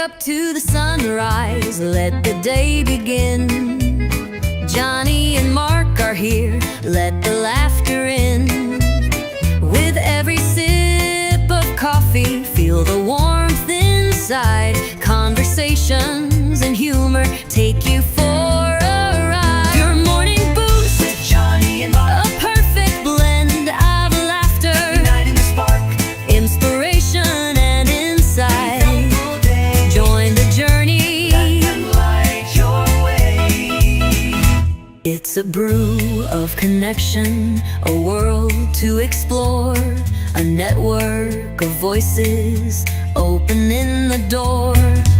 up to the sunrise, let the day begin. Johnny and Mark are here, let the laughter in. With every sip of coffee, feel the warmth inside. Conversations and humor take you for a ride. Your morning boost with Johnny and Mark, a perfect blend of laughter, uniting the spark, inspiration and insight. Join the journey, let them light your way. It's a brew of connection, a world to explore, a network of voices opening the door.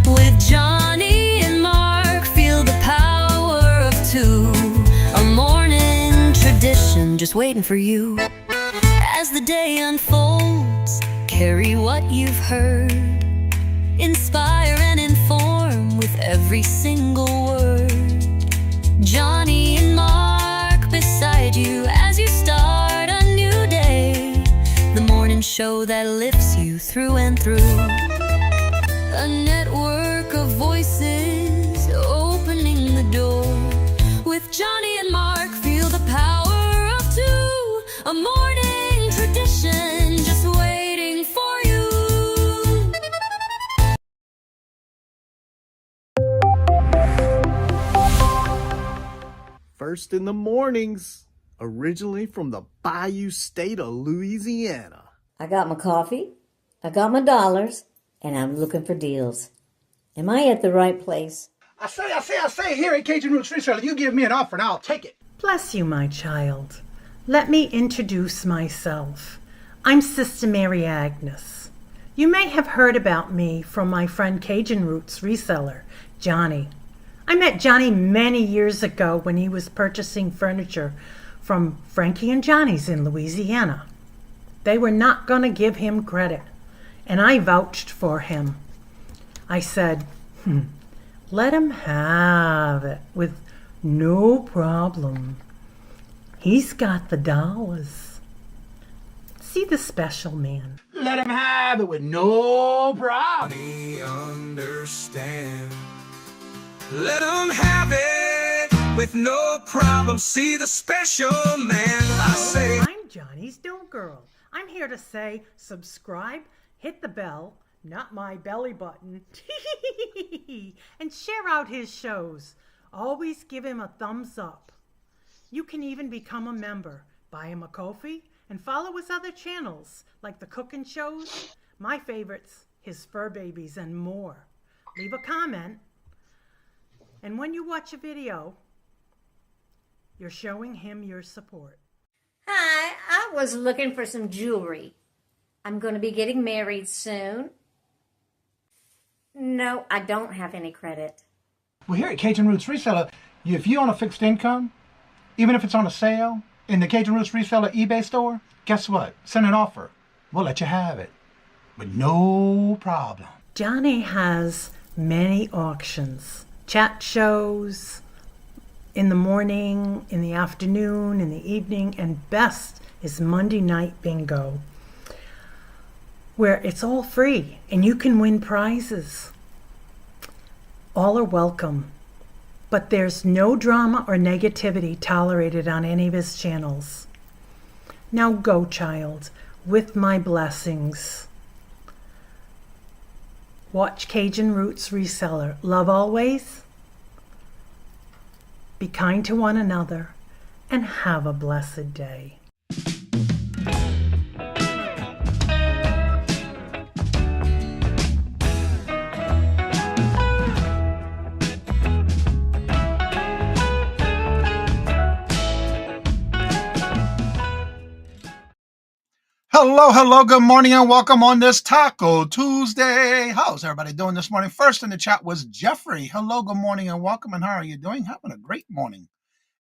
With Johnny and Mark, feel the power of two, a morning tradition just waiting for you. As the day unfolds, carry what you've heard, inspire and inform with every single word. Johnny and Mark beside you as you start a new day, the morning show that lifts you through and through. A network of voices opening the door. With Johnny and Mark, feel the power of two, a morning tradition just waiting for you. First in the mornings, originally from the Bayou State of Louisiana. I got my coffee, I got my dollars, and I'm looking for deals. Am I at the right place? I say, here at Cajun Roots Reselling, you give me an offer and I'll take it. Bless you, my child. Let me introduce myself. I'm Sister Mary Agnes. You may have heard about me from my friend Cajun Roots reseller, Johnny. I met Johnny many years ago when he was purchasing furniture from Frankie and Johnny's in Louisiana. They were not going to give him credit, and I vouched for him. I said, let him have it with no problem. He's got the dollars. See the special man. Let him have it with no problem. Johnny understand. Let him have it with no problem. See the special man. I say, I'm Johnny's Dough Girl. I'm here to say subscribe, hit the bell, not my belly button, and share out his shows. Always give him a thumbs up. You can even become a member. Buy him a coffee and follow his other channels like the cooking shows, my favorites, his fur babies, and more. Leave a comment. And when you watch a video, you're showing him your support. Hi, I was looking for some jewelry. I'm going to be getting married soon. No, I don't have any credit. Well, here at Cajun Roots Reseller, if you own a fixed income, even if it's on a sale in the Cajun Roots Reseller eBay store, guess what? Send an offer. We'll let you have it with no problem. Johnny has many auctions, chat shows, in the morning, in the afternoon, in the evening, and best is Monday night bingo, where it's all free and you can win prizes. All are welcome, but there's no drama or negativity tolerated on any of his channels. Now go, child, with my blessings. Watch Cajun Roots Reseller. Love always. Be kind to one another and have a blessed day. Hello, good morning and welcome on this Taco Tuesday. How's everybody doing this morning? First in the chat was Jeffrey. Hello, good morning and welcome. And how are you doing? Having a great morning.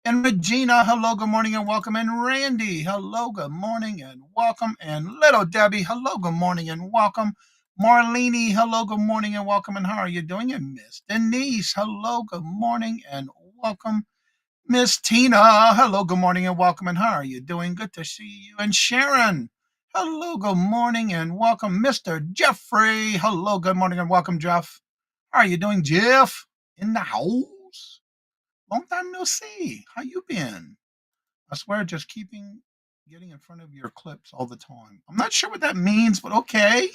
And Regina, hello, good morning and welcome. And Randy, hello, good morning and welcome. And Little Debbie, hello, good morning and welcome. Marlene, hello, good morning and welcome. And how are you doing? And Miss Denise, hello, good morning and welcome. Miss Tina, hello, good morning and welcome. And how are you doing? Good to see you. And Sharon, hello, good morning and welcome. Mr. Jeffrey, hello, good morning and welcome, Jeff. How are you doing, Jeff? In the house. Long time no see. How you been? I swear, just keeping getting in front of your clips all the time. I'm not sure what that means, but okay.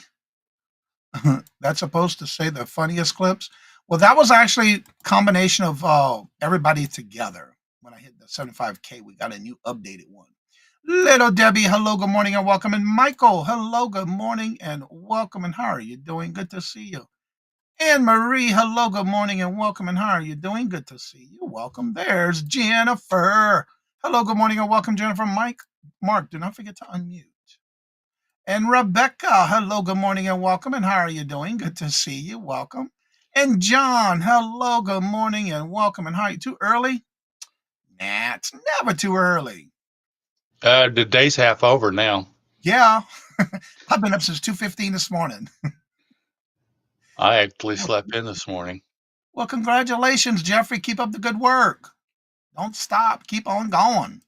That's supposed to say the funniest clips. Well, that was actually combination of everybody together. When I hit the 75K, we got a new updated one. Little Debbie, hello, good morning and welcome. And Michael, hello, good morning and welcome. And how are you doing? Good to see you. Anne Marie, hello, good morning and welcome. And how are you doing? Good to see you. Welcome. There's Jennifer. Hello, good morning and welcome, Jennifer. Mark, do not forget to unmute. And Rebecca, hello, good morning and welcome. And how are you doing? Good to see you. Welcome. And John, hello, good morning and welcome. And how are you? Too early? Nah, it's never too early. The day's half over now. Yeah, I've been up since 2:15 this morning. I actually slept in this morning. Well, congratulations, Jeffrey. Keep up the good work. Don't stop. Keep on going.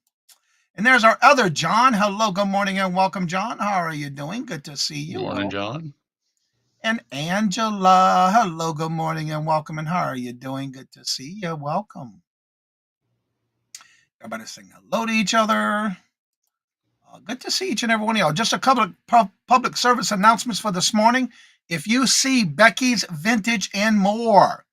And there's our other John. Hello, good morning and welcome, John. How are you doing? Good to see you. Morning, John. And Angela, hello, good morning and welcome. And how are you doing? Good to see you. Welcome. Everybody saying hello to each other. Good to see each and every one of y'all. Just a couple of public service announcements for this morning. If you see Becky's Vintage and More,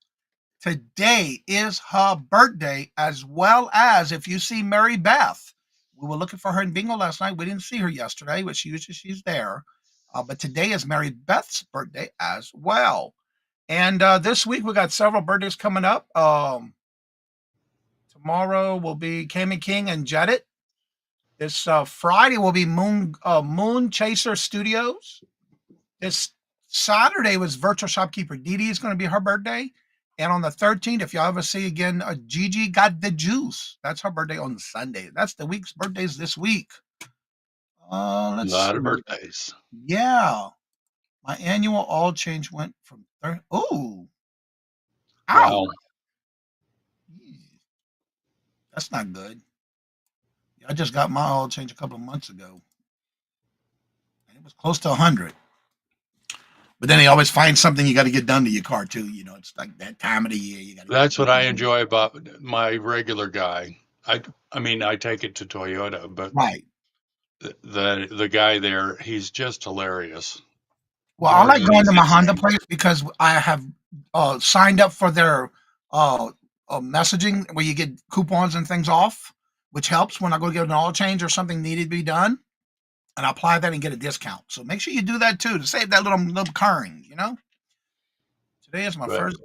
today is her birthday, as well as if you see Mary Beth. We were looking for her in bingo last night. We didn't see her yesterday, but she's there. But today is Mary Beth's birthday as well. And this week we got several birthdays coming up. Tomorrow will be Cami King and Jedit. This Friday will be Moon Chaser Studios. This Saturday was Virtual Shopkeeper Dee Dee is going to be her birthday. And on the 13th, if y'all ever see again, Gigi Got the Juice. That's her birthday on Sunday. That's the week's birthdays this week. A Let's lot see. of birthdays. Yeah. My annual oil change went from oh. Ow. Wow. That's not good. I just got my oil change a couple of months ago. And it was close to 100. But then they always find something you got to get done to your car too. You know, it's like that time of the year. You got. That's what I enjoy about my regular guy. I mean, I take it to Toyota, but Right. the guy there, he's just hilarious. Well, I like Darn going to my easy. Honda place because I have signed up for their messaging where you get coupons and things off, which helps when I go get an oil change or something needed to be done. And I apply that and get a discount. So make sure you do that too to save that little curring, you know? Today is my But first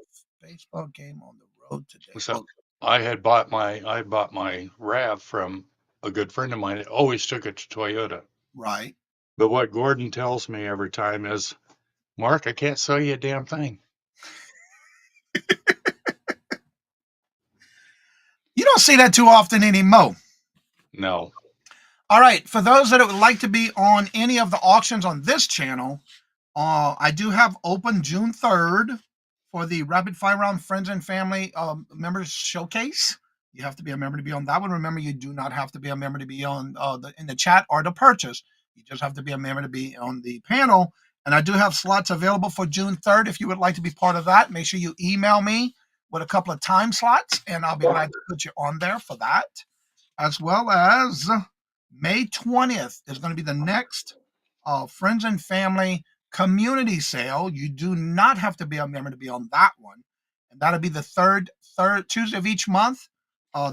baseball game on the road today. so I bought my RAV from a good friend of mine. That always took it to Toyota. Right. But what Gordon tells me every time is, Mark, I can't sell you a damn thing. You don't see that too often anymore. No. All right. For those that would like to be on any of the auctions on this channel, I do have open June 3rd for the Rapid Fire Round Friends and Family Members Showcase. You have to be a member to be on that one. Remember, you do not have to be a member to be on in the chat or to purchase. You just have to be a member to be on the panel. And I do have slots available for June 3rd. If you would like to be part of that, make sure you email me with a couple of time slots, and I'll be glad to put you on there for that. As well as May 20th is going to be the next Friends and Family community sale. You do not have to be a member to be on that one. And that'll be the third Tuesday of each month.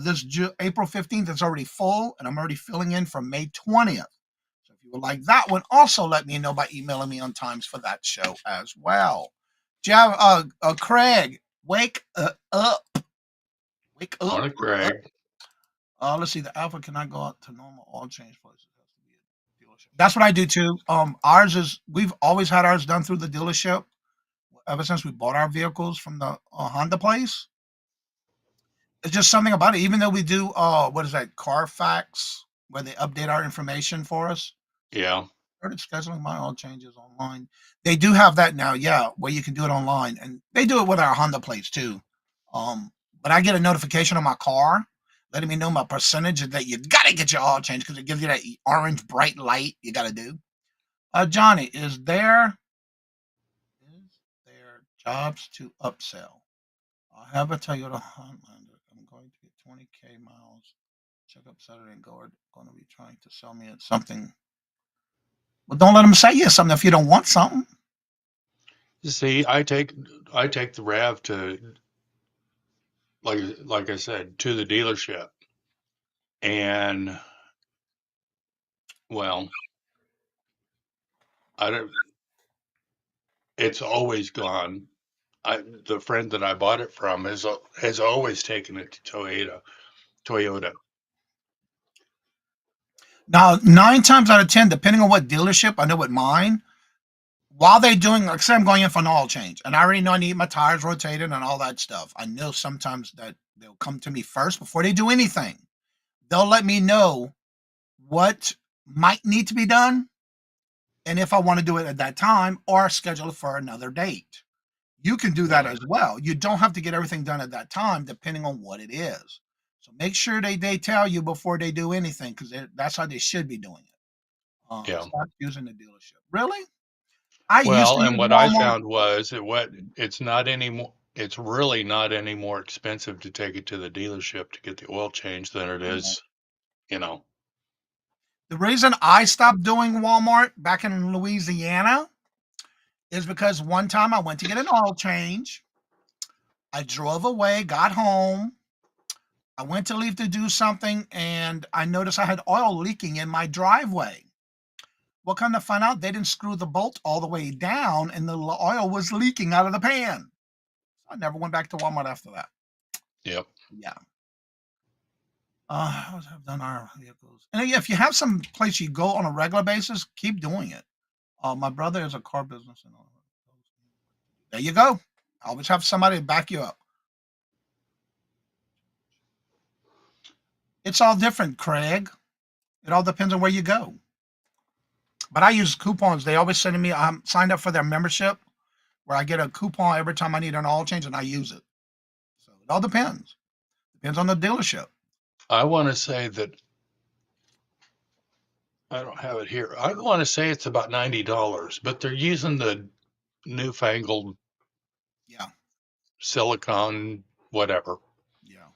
This April 15th is already full, and I'm already filling in for May 20th. So if you would like that one, also let me know by emailing me on times for that show as well. Craig, wake up. Wake up. Morning, Craig. Let's see. The Alpha cannot go out to normal oil change places. It has to be a dealership. That's what I do too. Ours is we've always had ours done through the dealership ever since we bought our vehicles from the Honda place. It's just something about it. Even though we do what is that, Carfax, where they update our information for us. Yeah. Started scheduling my oil changes online. They do have that now, yeah, where you can do it online, and they do it with our Honda plates too. But I get a notification on my car letting me know my percentage that you got to get your oil change because it gives you that orange bright light you got to do. Johnny, is there Jobs to upsell. I have a Toyota Highlander. I'm going to get 20K miles. Check up Saturday and go. Are going to be trying to sell me something. Well, don't let them say you something if you don't want something. You see, I take the Rav to, like I said, to the dealership, and well, I don't. It's always gone. The friend that I bought it from has always taken it to Toyota. Now, 9 times out of 10, depending on what dealership, I know with mine, while they're doing, like, say I'm going in for an oil change, and I already know I need my tires rotated and all that stuff. I know sometimes that they'll come to me first before they do anything. They'll let me know what might need to be done and if I want to do it at that time or schedule it for another date. You can do that Yeah. as well. You don't have to get everything done at that time, depending on what it is. So make sure they tell you before they do anything because that's how they should be doing it. Yeah. Stop using the dealership. Really? I used Well, to and use what I Walmart. found was it's not anymore. It's really not any more expensive to take it to the dealership to get the oil change than it is, you know. The reason I stopped doing Walmart back in Louisiana is because one time I went to get an oil change. I drove away, got home. I went to leave to do something, and I noticed I had oil leaking in my driveway. Well, come to find out, they didn't screw the bolt all the way down, and the oil was leaking out of the pan. I never went back to Walmart after that. Yep. Yeah. Have done our vehicles. And if you have some place you go on a regular basis, keep doing it. My brother has a car business and all that. There you go. Always have somebody to back you up. It's all different, Craig. It all depends on where you go. But I use coupons. They always send me. I'm signed up for their membership, where I get a coupon every time I need an oil change, and I use it. So it all depends. Depends on the dealership. I want to say that I don't have it here. I want to say it's about $90, but they're using the newfangled Yeah, silicone, whatever, yeah.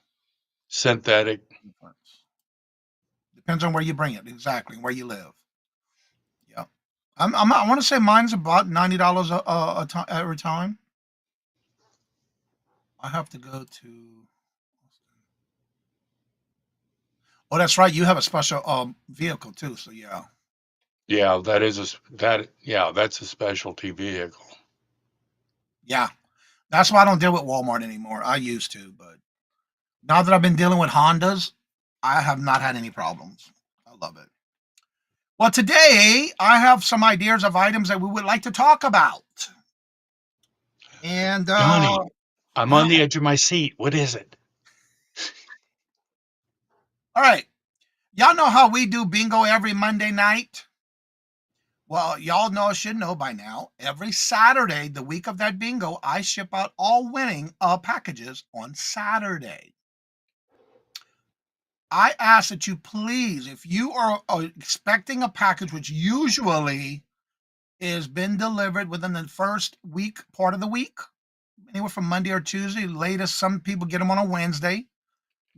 synthetic. Difference. Depends on where you bring it, exactly, where you live. Yeah. I want to say mine's about $90 every time. I have to go to. Oh, that's right. You have a special vehicle too. So yeah, Yeah, that's a specialty vehicle. yeah. That's why I don't deal with Walmart anymore. I used to, but now that I've been dealing with Hondas, I have not had any problems. I love it. Well, today I have some ideas of items that we would like to talk about. And Johnny, I'm all on the edge of my seat. What is it? right, y'all know how we do bingo every Monday night? Well, y'all know, should know by now. Every Saturday, the week of that bingo, I ship out all winning packages on Saturday. I ask that you please, if you are expecting a package, which usually is been delivered within the first week, part of the week, anywhere from Monday or Tuesday. Latest, some people get them on a Wednesday.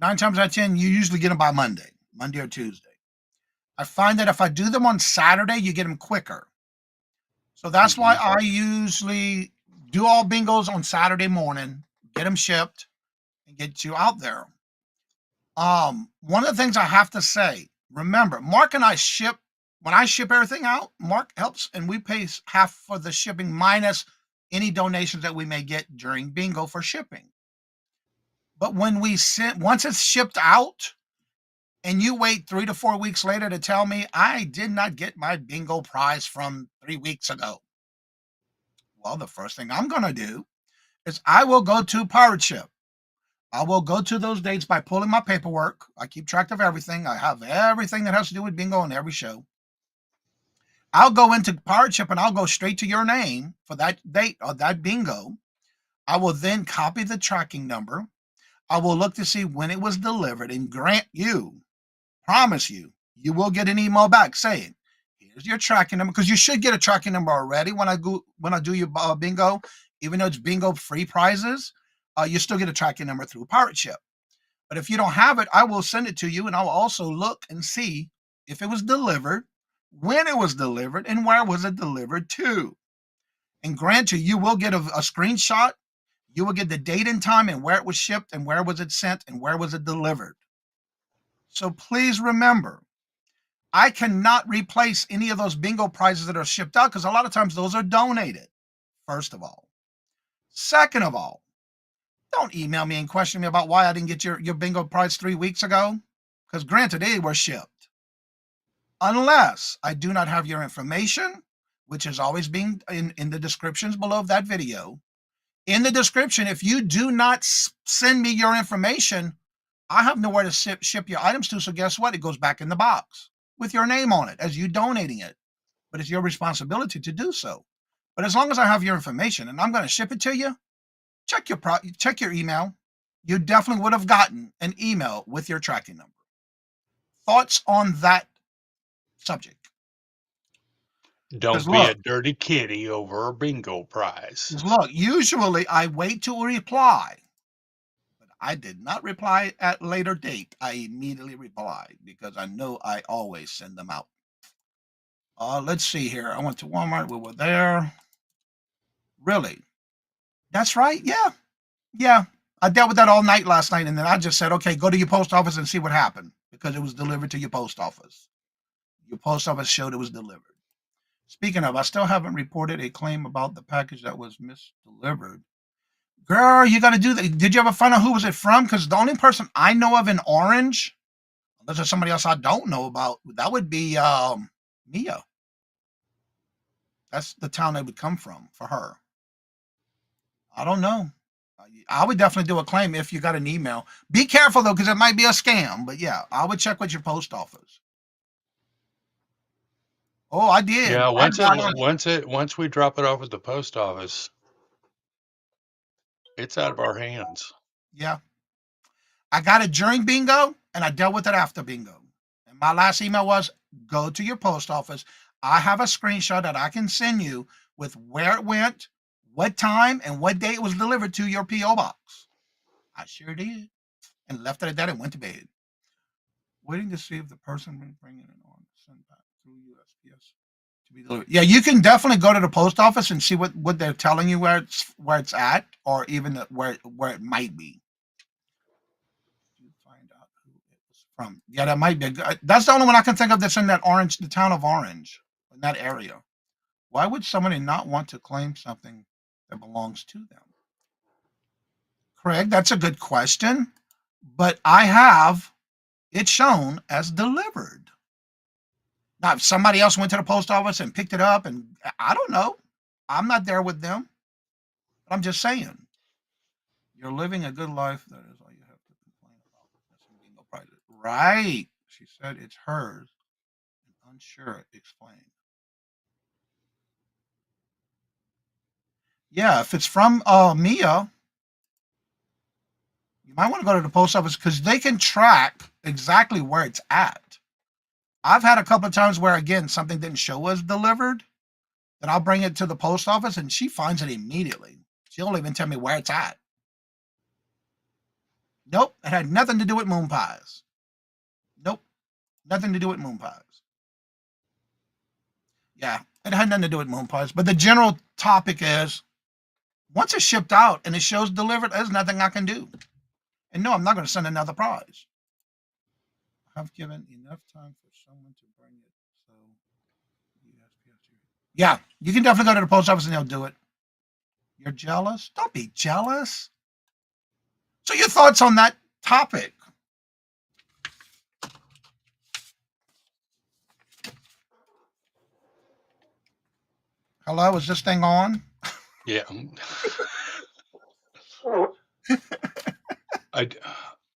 9 times out of 10, you usually get them by Monday or Tuesday. I find that if I do them on Saturday, you get them quicker. So that's why I usually do all bingos on Saturday morning, get them shipped, and get you out there. One of the things I have to say, remember, Mark and I ship, when I ship everything out, Mark helps and we pay half for the shipping minus any donations that we may get during bingo for shipping. But when we send, once it's shipped out and you wait 3 to 4 weeks later to tell me I did not get my bingo prize from 3 weeks ago. Well, the first thing I'm going to do is I will go to Pirate Ship. I will go to those dates by pulling my paperwork. I keep track of everything. I have everything that has to do with bingo on every show. I'll go into Pirate Ship and I'll go straight to your name for that date or that bingo. I will then copy the tracking number. I will look to see when it was delivered and grant you, promise you, you will get an email back saying, here's your tracking number, because you should get a tracking number already when I do your bingo. even though it's bingo free prizes, you still get a tracking number through Pirate Ship. But if you don't have it, I will send it to you, and I'll also look and see if it was delivered, when it was delivered, and where was it delivered to. And grant you will get a screenshot. You will get the date and time and where it was shipped and where was it sent and where was it delivered. So please remember, I cannot replace any of those bingo prizes that are shipped out because a lot of times those are donated, first of all. Second of all, don't email me and question me about why I didn't get your bingo prize 3 weeks ago, because granted, they were shipped. Unless I do not have your information, which is always being in the descriptions below that video. In the description, if you do not send me your information, I have nowhere to ship your items to. So guess what? It goes back in the box with your name on it as you donating it. But it's your responsibility to do so. But as long as I have your information and I'm going to ship it to you, check your email. You definitely would have gotten an email with your tracking number. Thoughts on that subject? Don't be a dirty kitty over a bingo prize. Look, usually I wait to reply, but I did not reply at later date. I immediately replied because I know I always send them out. Let's see here. I went to Walmart. We were there. Really? That's right. Yeah. I dealt with that all night last night, and then I just said, okay, go to your post office and see what happened because it was delivered to your post office. Your post office showed it was delivered. Speaking of, I still haven't reported a claim about the package that was misdelivered. Girl, you got to do that. Did you ever find out who was it from? Because the only person I know of in Orange, unless there's somebody else I don't know about, that would be Mia. That's the town they would come from for her. I don't know. I would definitely do a claim if you got an email. Be careful though, because it might be a scam. But yeah, I would check with your post office. Oh, I did. Yeah, once we drop it off at the post office, it's out of our hands. Yeah. I got it during bingo and I dealt with it after bingo. And my last email was go to your post office. I have a screenshot that I can send you with where it went, what time, and what day it was delivered to your P.O. box. I sure did. And left it at that and went to bed. Waiting to see if the person bringing it on sent back through USPS to be delivered. Yeah, you can definitely go to the post office and see what they're telling you where it's at, or even where it might be. Find out who it was from. Yeah, that might be that's the only one I can think of that's in that Orange, the town of Orange, in that area. Why would somebody not want to claim something that belongs to them? Craig, that's a good question, but I have it shown as delivered. Now, if somebody else went to the post office and picked it up, and I don't know, I'm not there with them. But I'm just saying, you're living a good life. That is all you have to complain about. Right. She said it's hers. And unsure, explained. Yeah, if it's from Mia, you might want to go to the post office because they can track exactly where it's at. I've had a couple of times where, again, something didn't show as delivered. Then I'll bring it to the post office and she finds it immediately. She'll even tell me where it's at. Nope, it had nothing to do with moon pies. Nope, nothing to do with moon pies. Yeah, it had nothing to do with moon pies. But the general topic is, once it's shipped out and it shows delivered, there's nothing I can do. And no, I'm not going to send another prize. I've given enough time for someone to bring it. So, yeah, you can definitely go to the post office and they'll do it. You're jealous? Don't be jealous. So your thoughts on that topic? Hello, is this thing on? Yeah.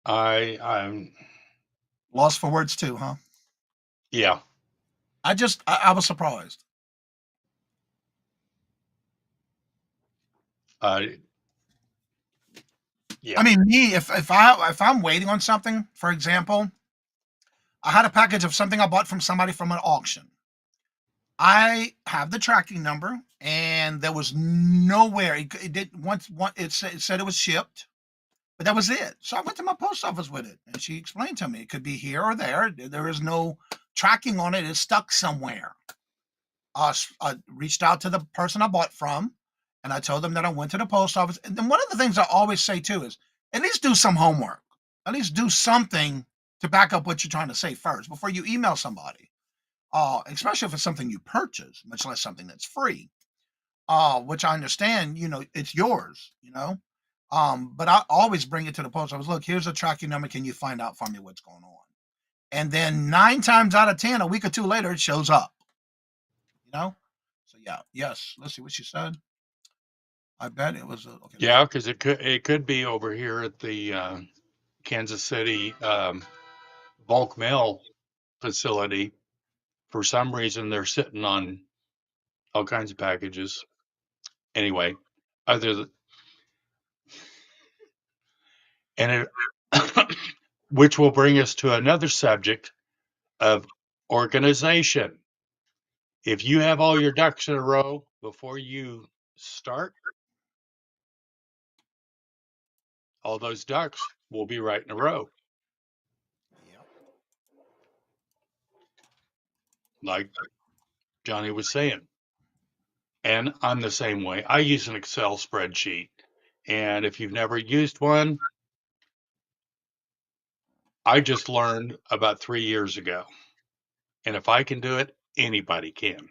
I'm lost for words too, huh? Yeah. I was surprised. Yeah. I mean, me, if I'm waiting on something, for example, I had a package of something I bought from somebody from an auction. I have the tracking number, and there was nowhere it did once it said it was shipped, but that was it. So I went to my post office with it, and she explained to me it could be here or there. There is no tracking on it. It's stuck somewhere. I reached out to the person I bought from, and I told them that I went to the post office. And then one of the things I always say too is at least do some homework. At least do something to back up what you're trying to say first before you email somebody. Especially if it's something you purchase, much less something that's free. Which I understand, it's yours, but I always bring it to the post office. Look, here's a tracking number. Can you find out for me what's going on? And then 9 times out of 10, a week or two later, it shows up, you know? So yeah, yes. Let's see what she said. I bet it was okay. Yeah, because it could be over here at the Kansas City bulk mail facility. For some reason, they're sitting on all kinds of packages. Anyway, other than, and it, which will bring us to another subject of organization. If you have all your ducks in a row before you start, all those ducks will be right in a row, Yeah. like Johnny was saying. And I'm the same way. I use an Excel spreadsheet. And if you've never used one, I just learned about 3 years ago. And if I can do it, anybody can.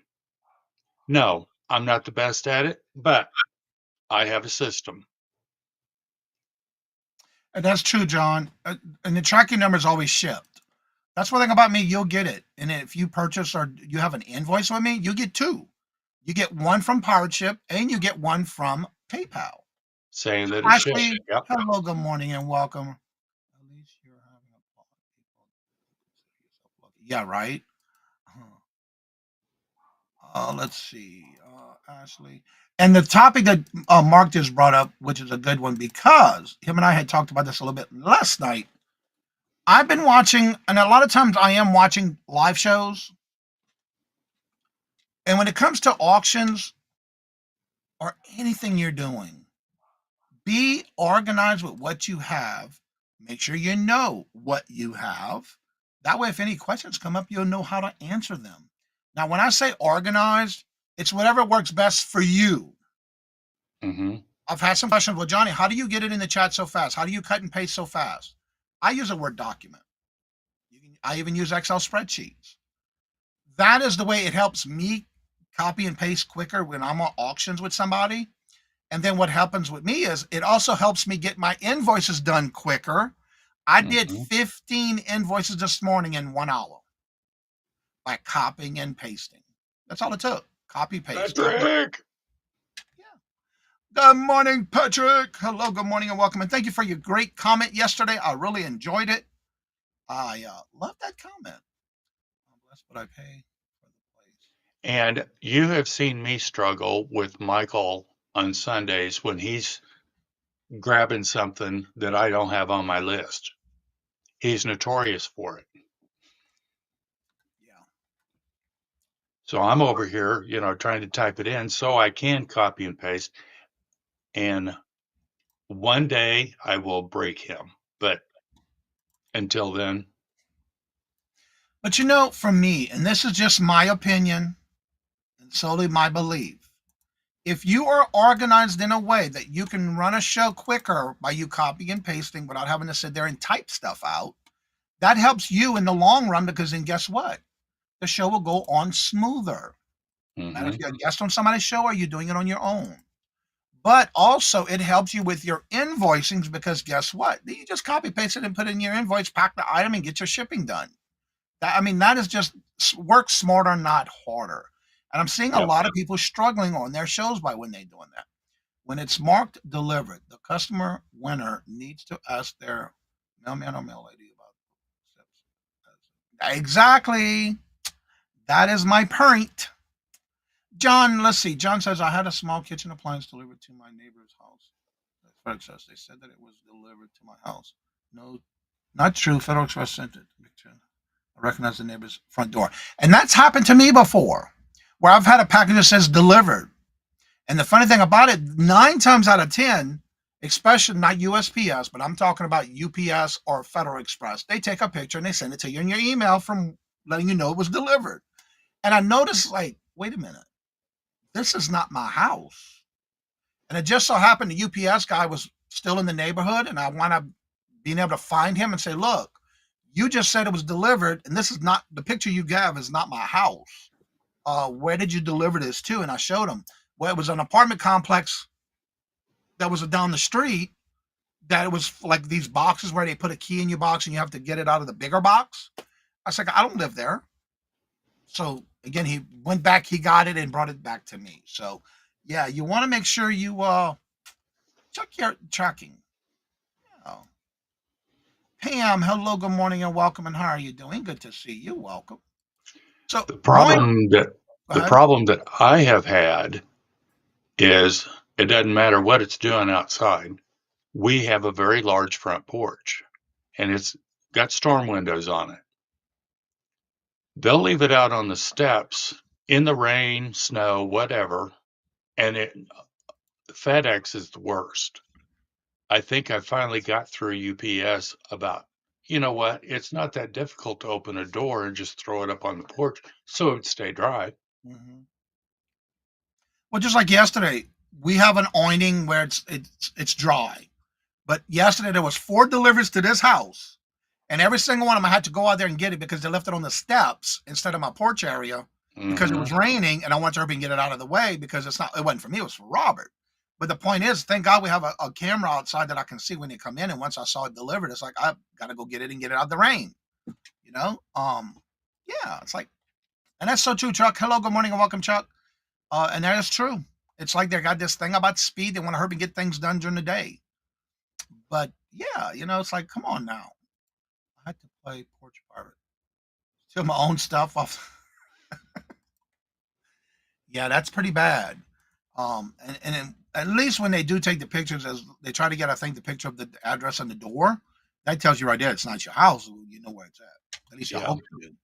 No, I'm not the best at it, but I have a system. And that's true, John. And the tracking number is always shipped. That's one thing about me. You'll get it. And if you purchase or you have an invoice with me, you get two. You get one from Pirate Ship and you get one from PayPal. Saying that it's shipped. Ashley, Yep. hello, good morning, and welcome. At least you're having a thought. Yeah, right. Let's see, Ashley. And the topic that Mark just brought up, which is a good one because him and I had talked about this a little bit last night. I've been watching, and a lot of times I am watching live shows. And when it comes to auctions or anything you're doing, be organized with what you have. Make sure you know what you have. That way, if any questions come up, you'll know how to answer them. Now, when I say organized, it's whatever works best for you. Mm-hmm. I've had some questions. Well, Johnny, how do you get it in the chat so fast? How do you cut and paste so fast? I use a Word document. I even use Excel spreadsheets. That is the way it helps me copy and paste quicker when I'm on auctions with somebody. And then what happens with me is it also helps me get my invoices done quicker. I did 15 invoices this morning in 1 hour by copying and pasting. That's all it took. Copy, paste. Patrick! Good morning, Patrick. Hello, good morning, and welcome. And thank you for your great comment yesterday. I really enjoyed it. I love that comment. That's what I pay for the place. And you have seen me struggle with Michael on Sundays when he's grabbing something that I don't have on my list. He's notorious for it. Yeah. So I'm over here, trying to type it in so I can copy and paste. And one day I will break him. But until then. But for me, and this is just my opinion and solely my belief, if you are organized in a way that you can run a show quicker by you copying and pasting without having to sit there and type stuff out, that helps you in the long run because then guess what? The show will go on smoother. No matter if you're a guest on somebody's show or you're doing it on your own. But also it helps you with your invoicings because guess what? You just copy paste it and put it in your invoice, pack the item, and get your shipping done. That is just work smarter, not harder. And I'm seeing a lot of people struggling on their shows by when they're doing that. When it's marked delivered, the customer winner needs to ask their mailman or mail lady about exactly. That is my point. John, let's see. John says, I had a small kitchen appliance delivered to my neighbor's house. FedEx Express. They said that it was delivered to my house. No, not true. FedEx Express sent it. I recognize the neighbor's front door. And that's happened to me before. where I've had a package that says delivered. And the funny thing about it, 9 times out of 10, especially not USPS, but I'm talking about UPS or Federal Express, they take a picture and they send it to you in your email from letting you know it was delivered. And I noticed, like, wait a minute, this is not my house. And it just so happened the UPS guy was still in the neighborhood, and I wound up being able to find him and say, look, you just said it was delivered, and this is not the picture you gave is not my house. Where did you deliver this to? And I showed him. Well, it was an apartment complex that was down the street. That it was like these boxes where they put a key in your box and you have to get it out of the bigger box. I said, I don't live there. So again, he went back, he got it and brought it back to me. So yeah, you want to make sure you check your tracking. Oh. Pam, hello, good morning and welcome. And how are you doing? Good to see you. Welcome. So The going, problem that go the ahead. problem that I have had is it doesn't matter what it's doing outside. We have a very large front porch, and it's got storm windows on it. They'll leave it out on the steps in the rain, snow, whatever, and FedEx is the worst. I think I finally got through UPS about, you know what? It's not that difficult to open a door and just throw it up on the porch so it would stay dry. Mhm. Well, just like yesterday, we have an awning where it's dry. But yesterday there was 4 deliveries to this house, and every single one of them I had to go out there and get it because they left it on the steps instead of my porch area because it Hmm. was raining, and I wanted to hurry and get it out of the way because it wasn't for me, it was for Robert. But the point is, thank God we have a camera outside that I can see when they come in. And once I saw it delivered, it's like I got to go get it and get it out of the rain. You know, yeah, it's like, and that's so true. Chuck, hello, good morning, and welcome, Chuck. And that is true. It's like they got this thing about speed. They want to hurry and get things done during the day. But yeah, it's like, come on now. I had to play Porch Pirate. Steal my own stuff off. Yeah, that's pretty bad. At least when they do take the pictures, as they try to get, I think, the picture of the address on the door, that tells you right there it's not your house. You know where it's at. At least you Yeah. hope you do.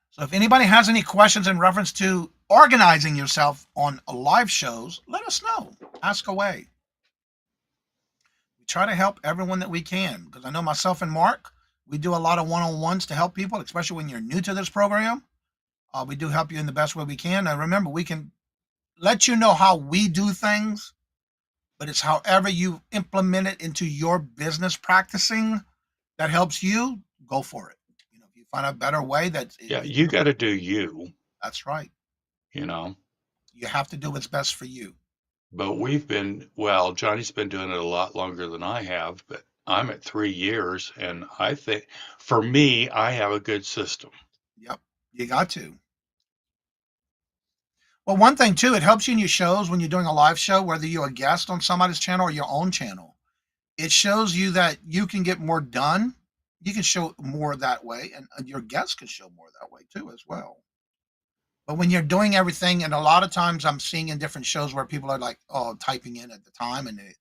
So if anybody has any questions in reference to organizing yourself on live shows, let us know. Ask away. We try to help everyone that we can because I know myself and Mark, we do a lot of one-on-ones to help people, especially when you're new to this program. We do help you in the best way we can. And remember, we can let you know how we do things, but it's however you implement it into your business practicing that helps you, go for it. If you find a better way Yeah, you got to do you, that's right. you know. You have to do what's best for you. But well, Johnny's been doing it a lot longer than I have, but I'm at 3 years, and I think for me, I have a good system. Yep. You got to. Well, one thing too, it helps you in your shows when you're doing a live show, whether you're a guest on somebody's channel or your own channel. It shows you that you can get more done. You can show more that way, and your guests can show more that way too, as well. But when you're doing everything, and a lot of times I'm seeing in different shows where people are like, oh, typing in at the time, and there's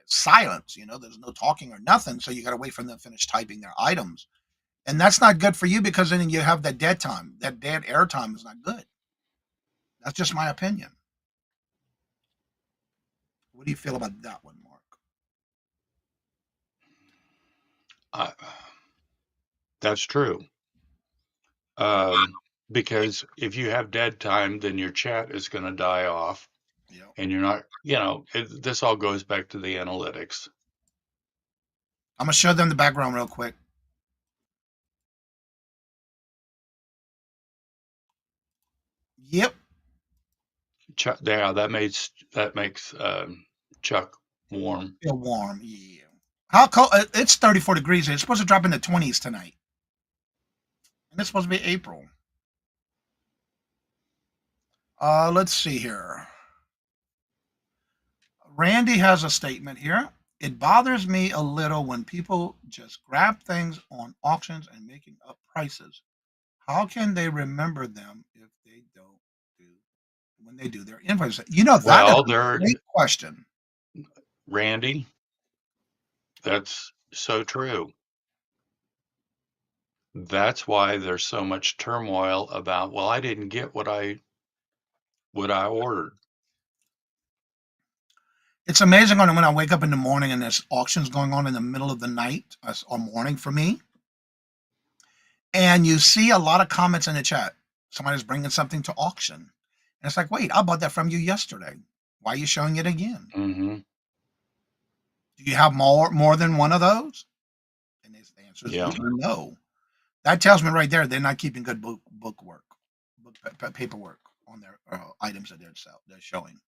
silence, there's no talking or nothing. So you got to wait for them to finish typing their items. And that's not good for you because then you have that dead time. That dead air time is not good. That's just my opinion. What do you feel about that one, Mark? I, that's true. Because if you have dead time, then your chat is going to die off, Yeah. and you're not, this all goes back to the analytics. I'm gonna show them the background real quick. Yep. Chuck, yeah, that makes Chuck warm. Feel warm. Yeah. How cold? It's 34 degrees. It's supposed to drop in the 20s tonight, and it's supposed to be April. Let's see here. Randy has a statement here. It bothers me a little when people just grab things on auctions and making up prices. How can they remember them if they don't do when they do their invoices? That is Well, a great question. Randy, that's so true. That's why there's so much turmoil about, well, I didn't get what I ordered. It's amazing when I wake up in the morning and there's auctions going on in the middle of the night or morning for me, and you see a lot of comments in the chat. Somebody's bringing something to auction, and it's like, wait, I bought that from you yesterday. Why are you showing it again? Mm-hmm. Do you have more than one of those? And the answer is Yeah. usually no. That tells me right there they're not keeping good paperwork on their items that they're showing.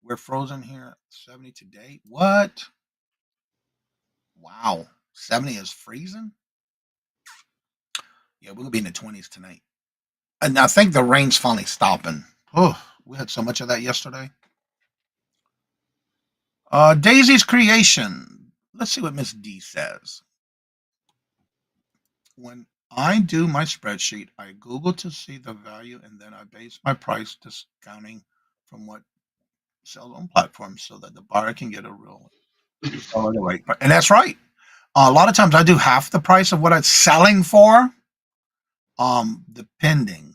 We're frozen here 70 today. What? Wow. 70 is freezing? Yeah, we're gonna be in the 20s tonight. And I think the rain's finally stopping. Oh, we had so much of that yesterday. Daisy's creation. Let's see what Miss D says. When I do my spreadsheet, I Google to see the value and then I base my price discounting from what sells on platforms so that the buyer can get a real sell at the right price. And that's right. A lot of times I do half the price of what it's selling for, depending.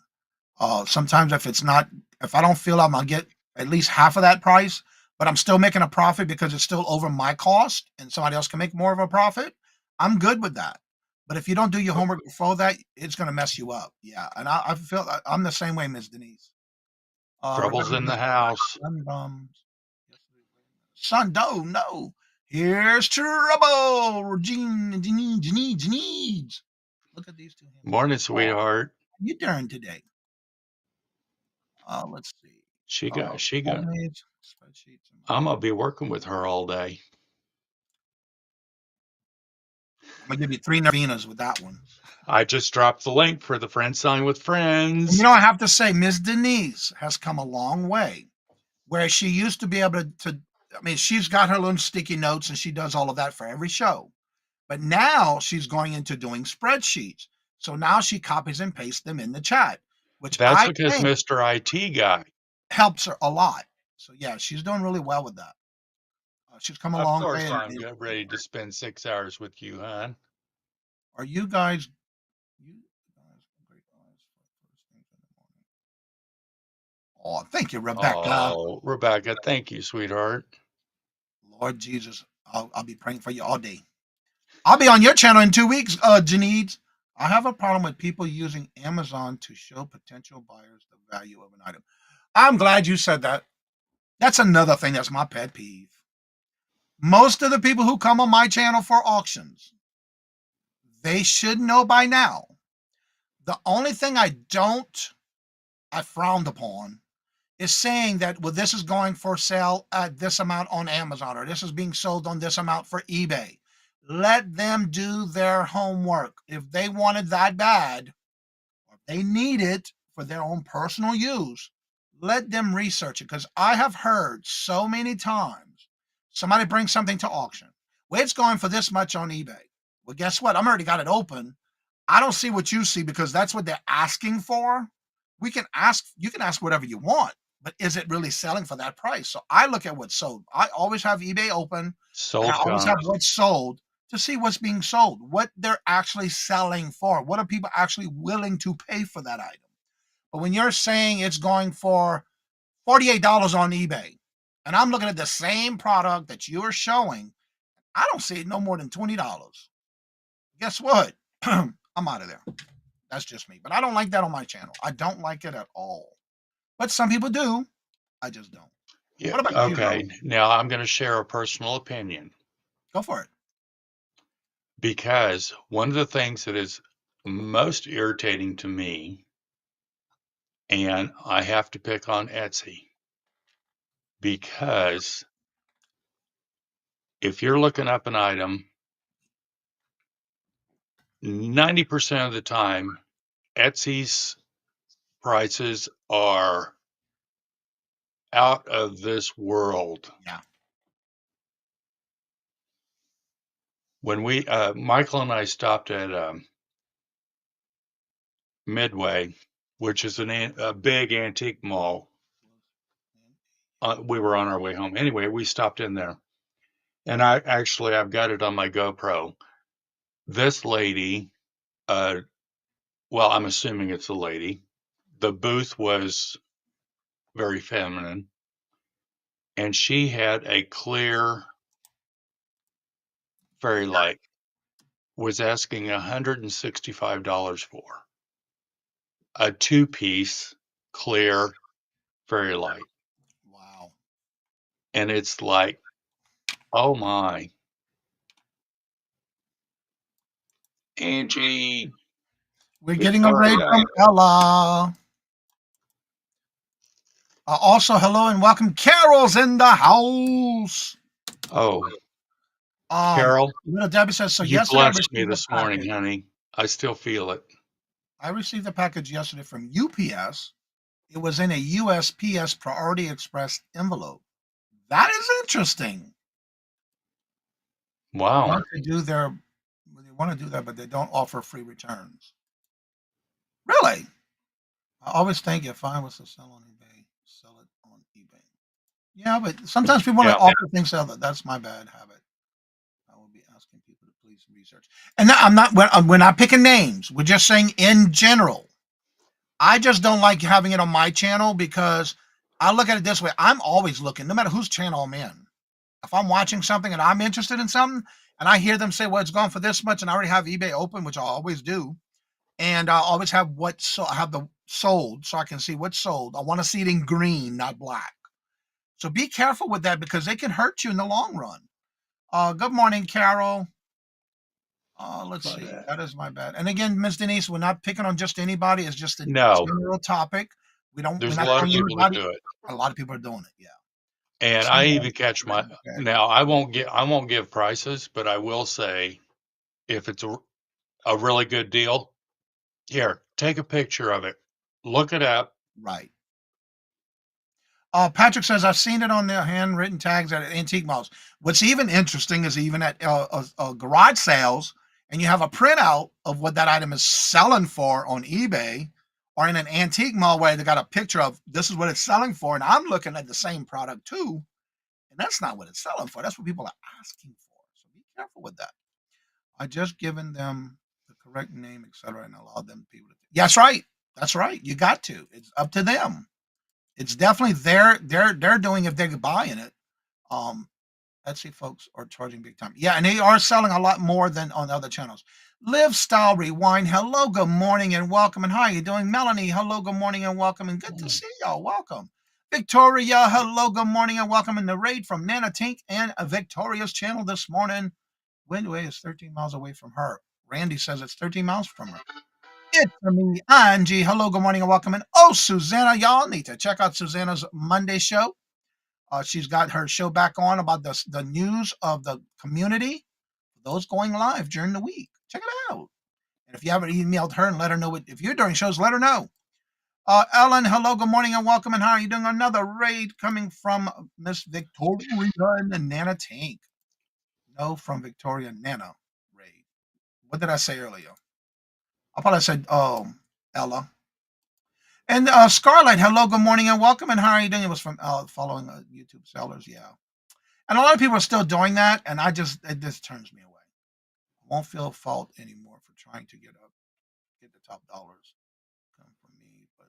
Sometimes if I don't feel I'm gonna get at least half of that price, but I'm still making a profit because it's still over my cost and somebody else can make more of a profit, I'm good with that. But if you don't do your homework before that, it's gonna mess you up. Yeah, and I feel I'm the same way, Miss Denise. Trouble's in the house. Son, no. Here's trouble. Jeans. Look at these two. Morning, sweetheart. How you doing today? Let's see. She got. Spreadsheets. I'm gonna be working with her all day. I'm gonna give you 3 novenas with that one. I just dropped the link for the Friends Selling with And Friends. I have to say, Miss Denise has come a long way. Where she used to be able she's got her little sticky notes and she does all of that for every show. But now she's going into doing spreadsheets. So now she copies and pastes them in the chat, which That's I because think Mr. IT guy. helps her a lot. So yeah, she's doing really well with that. She's come a Of long way. course, I'm ready to spend 6 hours with you, hon. Are you guys? Oh, thank you, Rebecca. Oh, Rebecca, thank you, sweetheart. Lord Jesus, I'll be praying for you all day. I'll be on your channel in 2 weeks, Janine. I have a problem with people using Amazon to show potential buyers the value of an item. I'm glad you said that. That's another thing that's my pet peeve. Most of the people who come on my channel for auctions, they should know by now. The only thing I frowned upon is saying that, well, this is going for sale at this amount on Amazon, or this is being sold on this amount for eBay. Let them do their homework. If they want it that bad, or if they need it for their own personal use, let them research it. Because I have heard so many times somebody brings something to auction. Well, it's going for this much on eBay. Well, guess what? I'm already got it open. I don't see what you see because that's what they're asking for. You can ask whatever you want, but is it really selling for that price? So I look at what's sold. I always have eBay open, and Sold I always have what's sold to see what's being sold, what they're actually selling for. What are people actually willing to pay for that item? But when you're saying it's going for $48 on eBay, and I'm looking at the same product that you're showing, I don't see it no more than $20. Guess what? I'm out of there. That's just me. But I don't like that on my channel. I don't like it at all. But some people do. I just don't. Yeah. What about you, Okay. Ron? Now I'm going to share a personal opinion Go for it. because one of the things that is most irritating to me, and I have to pick on Etsy, because if you're looking up an item, 90% of the time, Etsy's prices are out of this world. Yeah. When Michael and I stopped at Midway, which is a big antique mall, we were on our way home. Anyway, we stopped in there, and I've got it on my GoPro. This lady well, I'm assuming it's a lady. The booth was very feminine, and she had a clear fairy light, was asking $165 for a two-piece clear fairy light. Wow. And it's like, oh my, Angie, We're getting a raid Victoria. from Ella. Also, hello and welcome. Carol's in the house. Oh, Um, Carol, little Debbie says, so you yesterday I blessed me received a this morning, package. honey. I still feel it. I received a package yesterday from UPS. It was in a USPS Priority Express envelope. That is interesting. Wow. They want to do that, but they don't offer free returns. Really? I always think if I was to sell on eBay, sell it on eBay. Yeah, but sometimes people want Yeah. to offer things other. That's my bad habit. I will be asking people to please research. And I'm not. We're not picking names. We're just saying in general. I just don't like having it on my channel because I look at it this way. I'm always looking, no matter whose channel I'm in. If I'm watching something and I'm interested in something, and I hear them say, "Well, it's gone for this much," and I already have eBay open, which I always do, and I always have I have the sold, so I can see what's sold. I want to see it in green, not black. So be careful with that because they can hurt you in the long run. Good morning, Carol. Let's see. That is my bad. And again, Miss Denise, we're not picking on just anybody. It's just a No, general topic. We're there's a not lot of telling people that anybody. do it. A lot of people are doing it. Yeah. And So, I even catch my okay. now I won't give prices, but I will say if it's a really good deal, here, take a picture of it. Look it up. Right. Patrick says, I've seen it on their handwritten tags at antique malls. What's even interesting is even at garage sales, and you have a printout of what that item is selling for on eBay or in an antique mall where they got a picture of this is what it's selling for. And I'm looking at the same product too. And that's not what it's selling for. That's what people are asking for. So be careful with that. I just given them the correct name, etc., and allowed them people to. Yeah, that's right. That's right. You got to. It's up to them. It's definitely they're doing if they're buying it. Um, Etsy folks are charging big time. Yeah, and they are selling a lot more than on other channels. Live Style Rewind. Hello, good morning and welcome. And how are you doing? Melanie, hello, good morning and welcome. And good to see y'all. Welcome. Victoria, hello, good morning and welcome. And the raid from Nana Tink and Victoria's channel this morning. Windway is 13 miles away from her. Randy says it's 13 miles from her. It's me, Angie. Hello, good morning, and welcome. And oh, Susanna, y'all need to check out Susanna's Monday show. She's got her show back on about the news of the community, those going live during the week. Check it out. And if you haven't emailed her and let her know if you're doing shows, let her know. Ellen, hello, good morning, and welcome. And how are you doing? Another raid coming from Miss Victoria and the Nana Tank. No, from Victoria Nana raid. What did I say earlier? I thought I said, Ella. And Scarlett, hello, good morning, and welcome. And how are you doing? It was from following YouTube sellers, yeah. And a lot of people are still doing that, and it just turns me away. I won't feel fault anymore for trying to get the top dollars come from me. But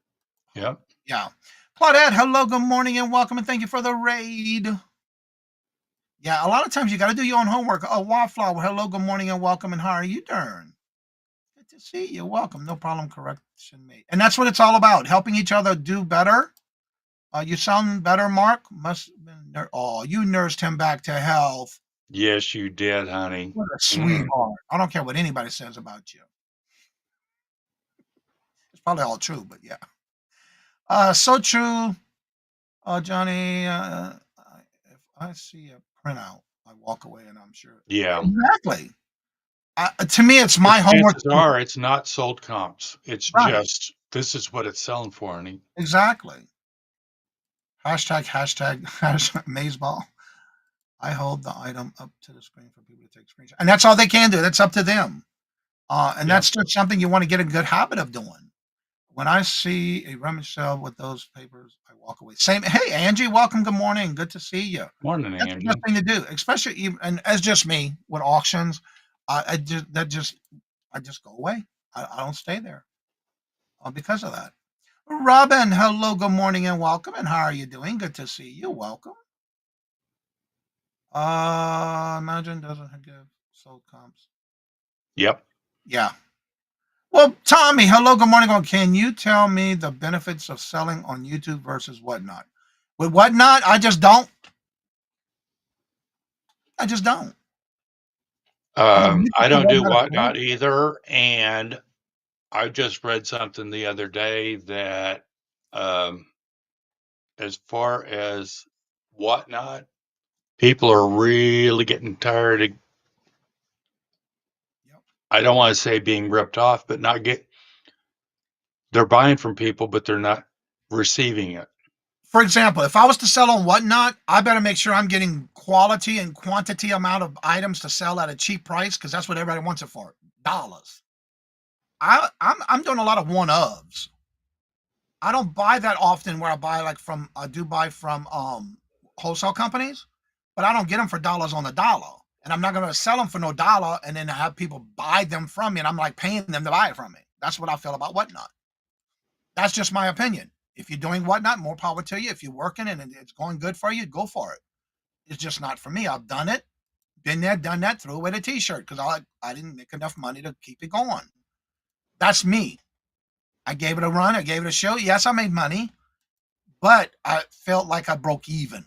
Yep. yeah, Claudette, hello, good morning, and welcome, and thank you for the raid. Yeah, a lot of times you got to do your own homework. Oh, Wildflower, hello, good morning, and welcome, and how are you doing? Good to see you. Welcome. No problem. Correction made. And that's what it's all about, helping each other do better. You sound better, Mark. Must have been. Oh, you nursed him back to health. Yes, you did, honey. What a sweetheart. I don't care what anybody says about you. It's probably all true, but yeah. So true, Johnny. If I see a printout, I walk away, and I'm sure. Yeah. Exactly. To me, it's my But homework. chances are it's not sold comps. It's Right. just this is what it's selling for, honey. Exactly. Hashtag Mazeball. I hold the item up to the screen for people to take screenshots. And that's all they can do. That's up to them. And Yeah. that's just something you want to get a good habit of doing. When I see a rummage sale with those papers, I walk away. Same. Hey, Angie, welcome. Good morning. Good to see you. Morning, That's the Angie. best thing to do, especially and as just me with auctions. I just go away. I don't stay there. because of that. Robin, hello, good morning, and welcome. And how are you doing? Good to see you. Welcome. Imagine doesn't give sold comps. Yep. Yeah. Well, Tommy, hello, good morning. Can you tell me the benefits of selling on YouTube versus whatnot? With whatnot, I just don't. I just don't. I'm a I YouTube don't do whatnot affiliate. whatnot either, and I just read something the other day that um, as far as whatnot, people are really getting tired of, Yep. I don't want to say being ripped off, but not get, they're buying from people, but they're not receiving it. For example, if I was to sell on whatnot, I better make sure I'm getting quality and quantity amount of items to sell at a cheap price because that's what everybody wants it for, dollars. I'm doing a lot of one ofs. I don't buy that often where I buy like from I do buy from wholesale companies, but I don't get them for dollars on the dollar. And I'm not going to sell them for no dollar and then have people buy them from me and I'm like paying them to buy it from me. That's what I feel about whatnot. That's just my opinion. If you're doing whatnot, more power to you. If you're working and it's going good for you, go for it. It's just not for me. I've done it, been there, done that, threw away the t-shirt because I didn't make enough money to keep it going. That's me. I gave it a run. I gave it a show. Yes, I made money, but I felt like I broke even.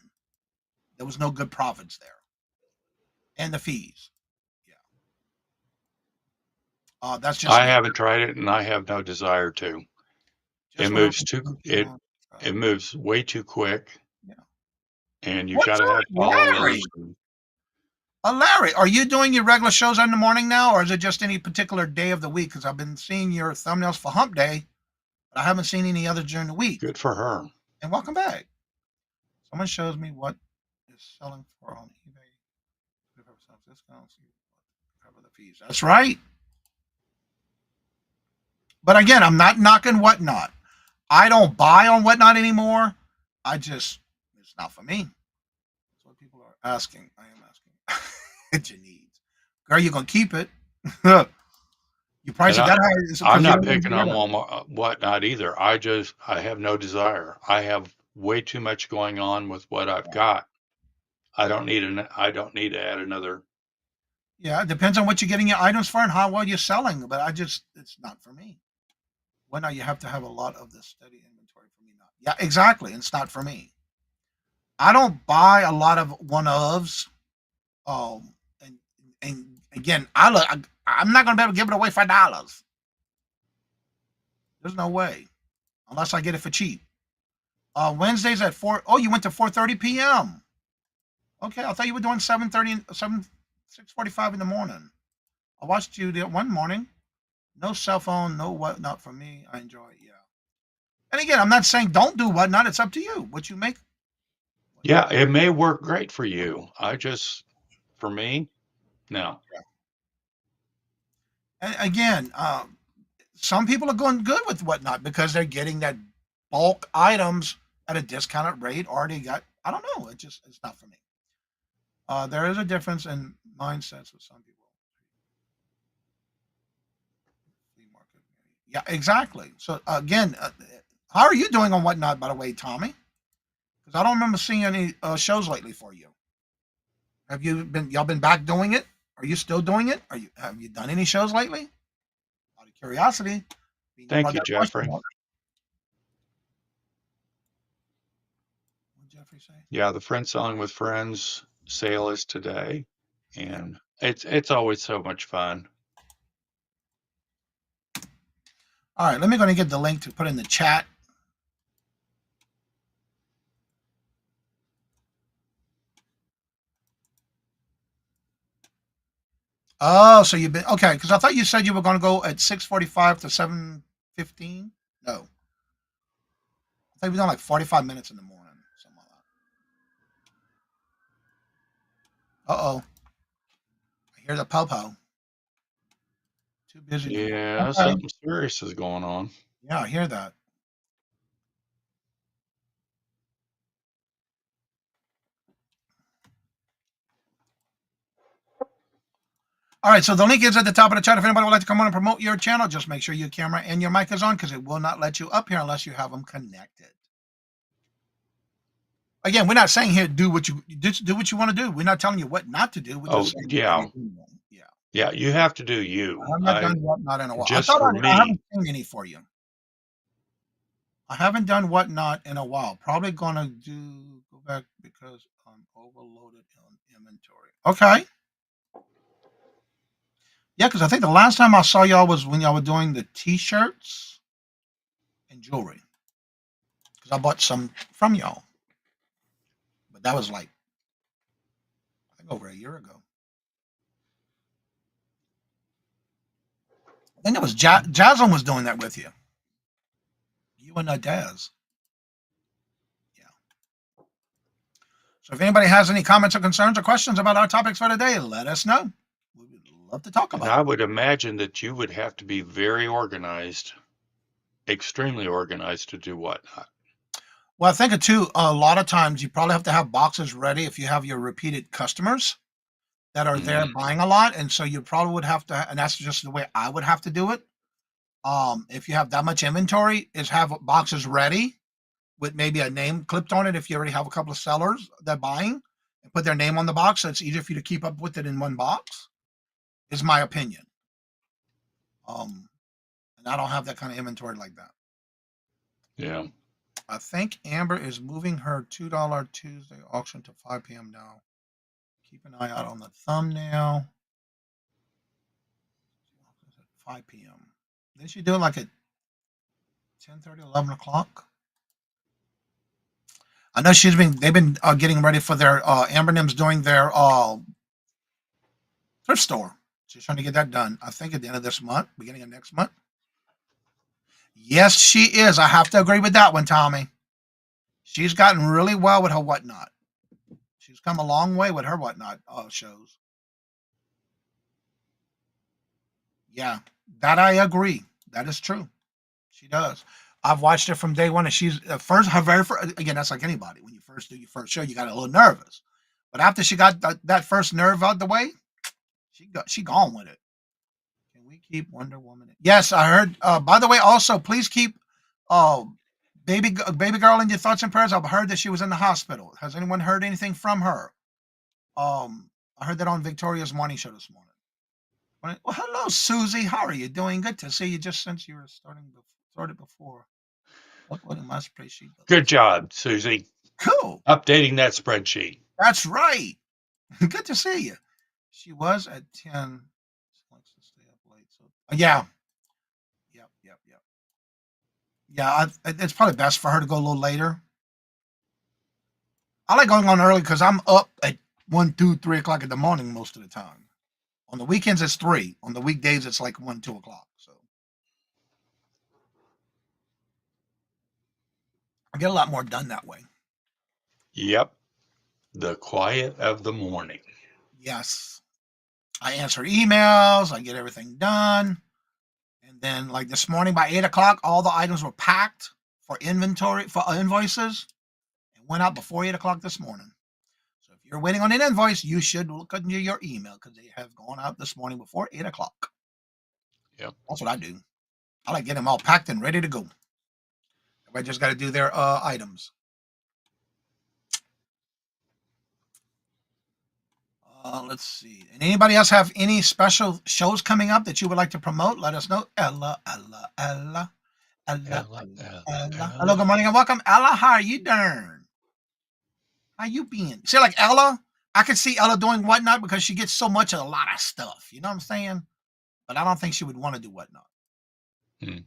There was no good profits there, and the fees. Yeah, that's just I me. haven't tried it, and I have no desire to. It Just what moves happens too. when you It want. it moves way too quick, Yeah. and you've got What's to have up, followers. Larry? Larry, are you doing your regular shows in the morning now, or is it just any particular day of the week? Because I've been seeing your thumbnails for Hump Day, but I haven't seen any other during the week. Good for her. And welcome back. Someone shows me what is selling for on eBay. 25% discounts. Cover the fees. That's right. But again, I'm not knocking whatnot. I don't buy on whatnot anymore. I just it's not for me. That's what people are asking. I am asking. It's your needs. Girl, you're gonna keep it. You price And it that high I'm because you not don't want to picking get on it. whatnot either. I have no desire. I have way too much going on with what I've got. I don't need to add another. Yeah, it depends on what you're getting your items for and how well you're selling. But it's not for me. When you have to have a lot of this steady inventory for me not. Yeah, exactly. It's not for me. I don't buy a lot of one ofs. Um, and again, I'm not gonna be able to give it away for dollars. There's no way unless I get it for cheap. Wednesdays at 4. Oh, you went to 4:30 p.m. Okay, I thought you were doing 7:30 7 6:45 in the morning. I watched you the one morning. No cell phone, no whatnot for me. I enjoy it. Yeah. And again, I'm not saying don't do whatnot. It's up to you. What you make. Yeah, it may work great for you. For me, no. And again, some people are going good with whatnot because they're getting that bulk items at a discounted rate. Already got. I don't know. It's not for me. There is a difference in mindsets with some people. Flea market. Yeah, exactly. So again, how are you doing on whatnot? By the way, Tommy, because I don't remember seeing any shows lately for you. Have you been? Y'all been back doing it? Are you still doing it? Are you? Have you done any shows lately? Out of curiosity, we know Thank about you, that question. Jeffrey. What did Jeffrey say? Yeah, the Friend Selling with Friends sale is today, and it's always so much fun. All right, let me go and get the link to put in the chat. Oh, so you've been okay? Because I thought you said you were going to go at 6:45 to 7:15. No, I thought you were doing like 45 minutes in the morning. Something like that. Oh, I hear the popo. Too busy to move. Yeah, Okay. something serious is going on. Yeah, I hear that. All right, so the link is at the top of the chat. If anybody would like to come on and promote your channel, just make sure your camera and your mic is on because it will not let you up here unless you have them connected. Again, we're not saying here do what you want to do. We're not telling you what not to do. We're Oh, just saying yeah. yeah. Yeah, you have to do you. I have not done whatnot in a while. Just for I me. haven't seen any for you. I haven't done whatnot in a while. Probably gonna go back because I'm overloaded on inventory. Okay. Yeah, because I think the last time I saw y'all was when y'all were doing the t-shirts and jewelry. Because I bought some from y'all. But that was like I think over a year ago. I think it was Jaslyn was doing that with you. You and Daz. Yeah. So if anybody has any comments or concerns or questions about our topics for today, let us know. We would love to talk And about I it. would imagine that you would have to be very organized, extremely organized to do whatnot. Well, I think too, a lot of times you probably have to have boxes ready if you have your repeated customers that are there Mhm. buying a lot. And so you probably would have to, and that's just the way I would have to do it. If you have that much inventory, is have boxes ready with maybe a name clipped on it if you already have a couple of sellers that buying and put their name on the box so it's easier for you to keep up with it in one box, is my opinion. And I don't have that kind of inventory like that. Yeah. I think Amber is moving her $2 Tuesday auction to 5 p.m. now. Keep an eye out on the thumbnail. 5 p.m. Did she do it like at 10:30, 11 o'clock? I know they've been getting ready for their, Amber Nim's doing their thrift store. She's trying to get that done. I think at the end of this month, beginning of next month. Yes, she is. I have to agree with that one, Tommy. She's gotten really well with her whatnot. She's come a long way with her whatnot shows. Yeah, that I agree. That is true. She does. I've watched her from day one, and she's her very first. Again, that's like anybody. When you first do your first show, you got a little nervous, but after she got that first nerve out the way, she gone with it. Can we keep Wonder Woman? Yes, I heard. By the way, also please keep uh, baby girl in your thoughts and prayers. I've heard that she was in the hospital. Has anyone heard anything from her? I heard that on Victoria's morning show this morning. Well, hello, Susie. How are you doing? Good to see you. Just since you were started before. What in my spreadsheet? Good job, Susie. Cool. Updating that spreadsheet. That's right. Good to see you. She was at 10. She likes to stay up late. So yeah. Yep. Yeah, it's probably best for her to go a little later. I like going on early because I'm up at 1, 2, 3 o'clock in the morning most of the time. On the weekends, it's 3. On the weekdays, it's like 1, 2 o'clock. So I get a lot more done that way. Yep. The quiet of the morning. Yes. I answer emails. I get everything done. And then, like this morning by 8 o'clock, all the items were packed for inventory, for invoices, and went out before 8 o'clock this morning. So if you're waiting on an invoice, you should look into your email because they have gone out this morning before 8 o'clock. Yep. That's what I do. I like getting them all packed and ready to go. Everybody just got to do their items. Let's see. And anybody else have any special shows coming up that you would like to promote? Let us know. Ella. Hello, good morning and welcome. Ella, how are you doing? How you been? See, like Ella, I could see Ella doing whatnot because she gets so much of a lot of stuff. You know what I'm saying? But I don't think she would want to do whatnot. Hmm.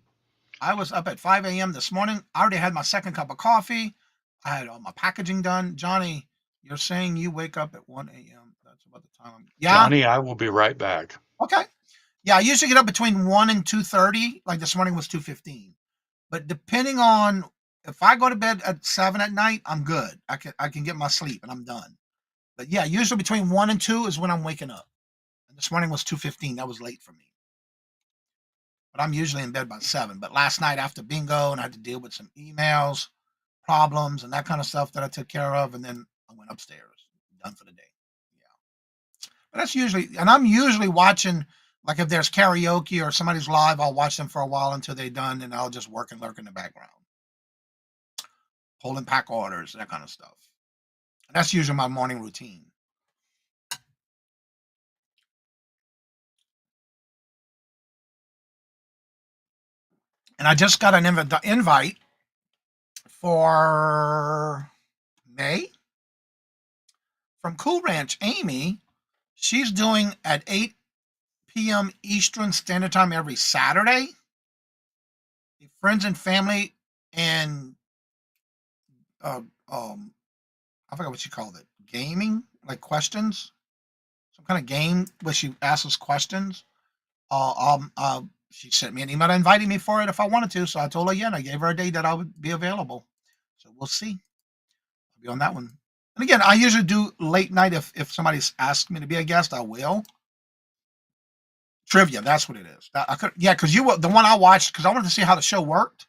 I was up at 5 a.m. this morning. I already had my second cup of coffee. I had all my packaging done. Johnny, you're saying you wake up at 1 a.m. That's about the time. Yeah. Johnny, I will be right back. Okay. Yeah, I usually get up between 1 and 2:30. Like this morning was 2:15. But depending on if I go to bed at 7 at night, I'm good. I can get my sleep and I'm done. But yeah, usually between 1 and 2 is when I'm waking up. And this morning was 2:15. That was late for me. But I'm usually in bed by 7. But last night after bingo and I had to deal with some emails, problems, and that kind of stuff that I took care of, and then I went upstairs, done for the day. Yeah. That's usually, and I'm usually watching, like if there's karaoke or somebody's live, I'll watch them for a while until they're done, and I'll just work and lurk in the background, holding pack orders, that kind of stuff. That's usually my morning routine. And I just got an invite for May from Cool Ranch. Amy, she's doing at 8 p.m. Eastern Standard Time every Saturday. Friends and family and uh, I forgot what she called it. Gaming, like questions, some kind of game where she asks us questions. She sent me an email inviting me for it if I wanted to. So I told her, yeah, and I gave her a date that I would be available. So we'll see. I'll be on that one. And again, I usually do late night if somebody's asked me to be a guest, I will. Trivia, that's what it is. Yeah, because you were the one I watched because I wanted to see how the show worked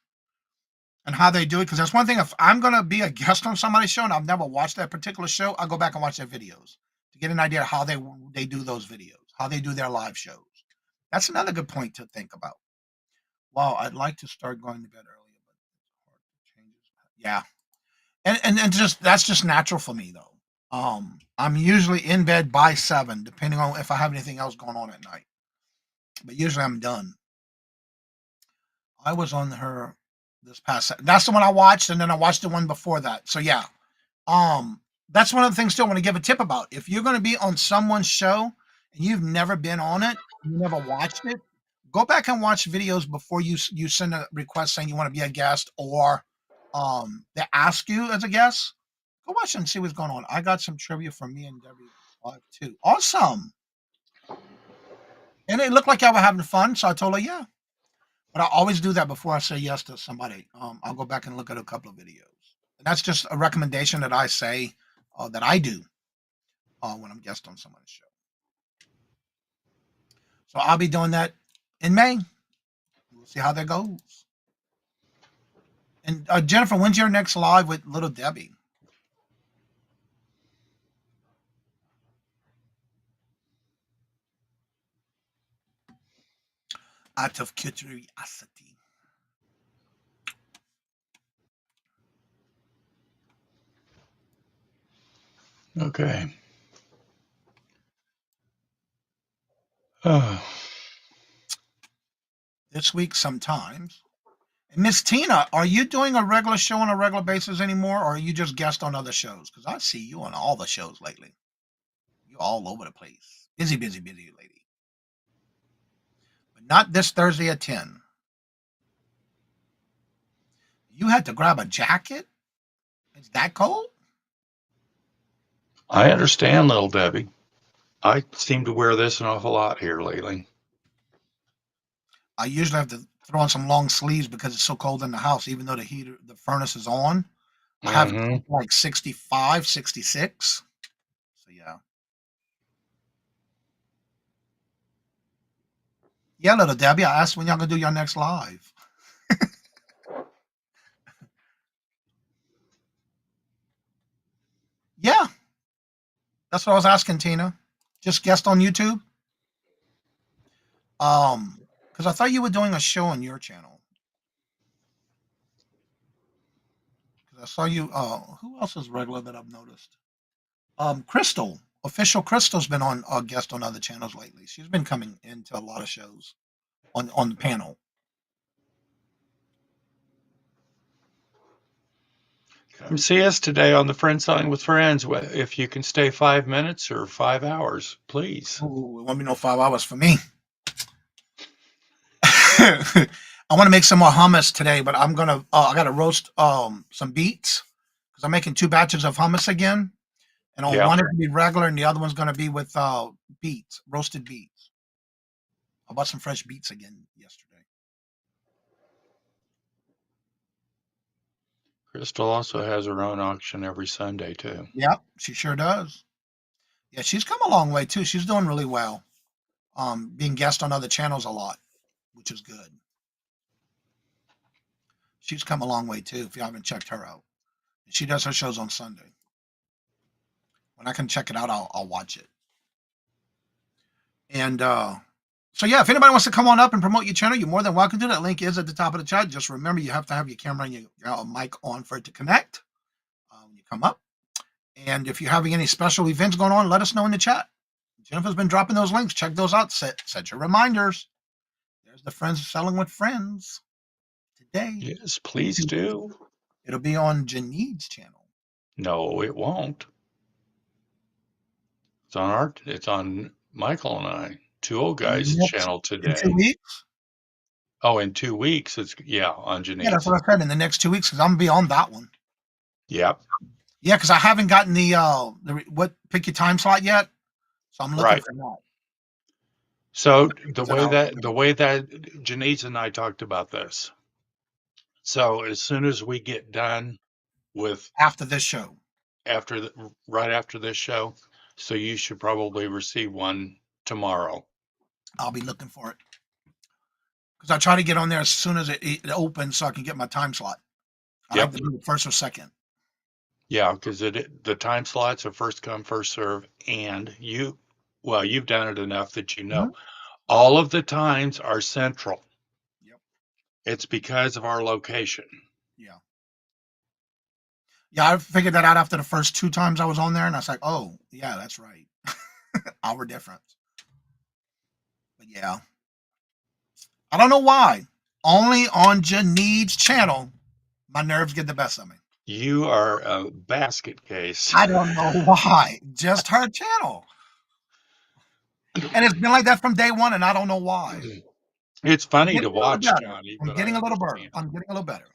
and how they do it. Because that's one thing. If I'm gonna be a guest on somebody's show and I've never watched that particular show, I'll go back and watch their videos to get an idea of how they do those videos, how they do their live shows. That's another good point to think about. Wow, I'd like to start going to bed earlier, but it's hard to change it. Yeah, and just that's just natural for me though. I'm usually in bed by 7, depending on if I have anything else going on at night. But usually I'm done. I was on her this past. That's the one I watched, and then I watched the one before that. So yeah, that's one of the things too I want to give a tip about. If you're going to be on someone's show and you've never been on it, you never watched it, go back and watch videos before you send a request saying you want to be a guest or they ask you as a guest. Go watch and see what's going on. I got some trivia from me and Debbie live too. Awesome. And it looked like y'all were having fun, so I told her, yeah. But I always do that before I say yes to somebody. I'll go back and look at a couple of videos. And that's just a recommendation that I say that I do when I'm guest on someone's show. So I'll be doing that in May. We'll see how that goes. And Jennifer, when's your next live with Little Debbie? Out of curiosity. Okay. Oh, This week sometimes. And Miss Tina, are you doing a regular show on a regular basis anymore, or are you just guest on other shows? Because I see you on all the shows lately. You're all over the place. Busy, busy, busy lady. But not this Thursday at 10. You had to grab a jacket? It's that cold? I understand, little Debbie. I seem to wear this an awful lot here lately. I usually have to throw on some long sleeves because it's so cold in the house, even though the furnace is on. I have Hmm. like 65, 66. So yeah. Yeah, little Debbie, I asked when y'all gonna do your next live. Yeah, that's what I was asking, Tina. Just guest on YouTube? Because I thought you were doing a show on your channel. Because I saw you. Who else is regular that I've noticed? Crystal, official Crystal's been on a guest on other channels lately. She's been coming into a lot of shows on the panel. Come see us today on the Friend Selling with Friends. If you can stay 5 minutes or 5 hours, please. Ooh, it won't be no 5 hours for me. I want to make some more hummus today, but I'm gonna. I gotta roast some beets because I'm making 2 batches of hummus again, and on Yeah. one it's gonna be regular, and the other one's gonna be with beets, roasted beets. I bought some fresh beets again yesterday. Crystal also has her own auction every Sunday, too. Yep, she sure does. Yeah, she's come a long way too. She's doing really well. Being guest on other channels a lot, which is good. She's come a long way too. If you haven't checked her out, she does her shows on Sunday. When I can check it out, I'll watch it. And so yeah, if anybody wants to come on up and promote your channel, you're more than welcome to. That link is at the top of the chat. Just remember, you have to have your camera and your mic on for it to connect when you come up. And if you're having any special events going on, let us know in the chat. Jennifer's been dropping those links. Check those out. Set your reminders. There's the Friends Selling with Friends today. Yes, please do. It'll be on Janine's channel. No, it won't. It's on Michael and I, two old guys' channel In today. 2 weeks? Oh, in 2 weeks, it's on Yeah, that's Janine's. what I said. In the next 2 weeks, because I'm gonna be on that one. Yep. Yeah, because I haven't gotten the pick your time slot yet, so I'm looking Right. for that. So the way that Janice and I talked about this. So as soon as we get done with After this show, right after this show, so you should probably receive one tomorrow. I'll be looking for it because I try to get on there as soon as it opens, so I can get my time slot. I have to do it first or second. Yeah, because the time slots are first come, first serve, and you've done it enough that you know all of the times are central. Yep. It's because of our location. Yeah. Yeah, I figured that out after the first 2 times I was on there, and I was like, oh, yeah, that's right. Hour difference. But yeah. I don't know why. Only on Janine's channel, my nerves get the best of me. You are a basket case. I don't know why. Just her channel. And it's been like that from day one, and I don't know why. It's funny Getting to a little watch, better. Johnny, I'm but getting I a little better. understand. I'm getting a little better.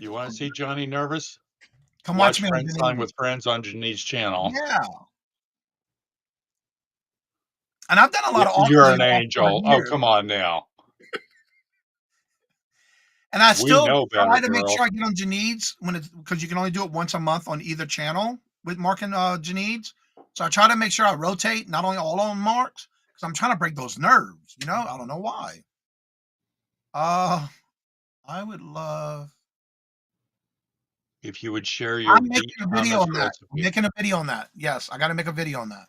You want to see Johnny nervous? Come Watch watch me on Friends Selling Janine. with Friends on Janine's channel. Yeah. And I've done a lot of You're auctions an for angel. Oh, years. come on now. And I We still know try better, to make girl. sure I get on Janine's because you can only do it once a month on either channel with Mark and Janine's. So I try to make sure I rotate not only all on Mark's because I'm trying to break those nerves. I don't know why. I would love. If you would share your I'm making beet a video hummus on that. I'm recipe. making a video on that. Yes, I got to make a video on that.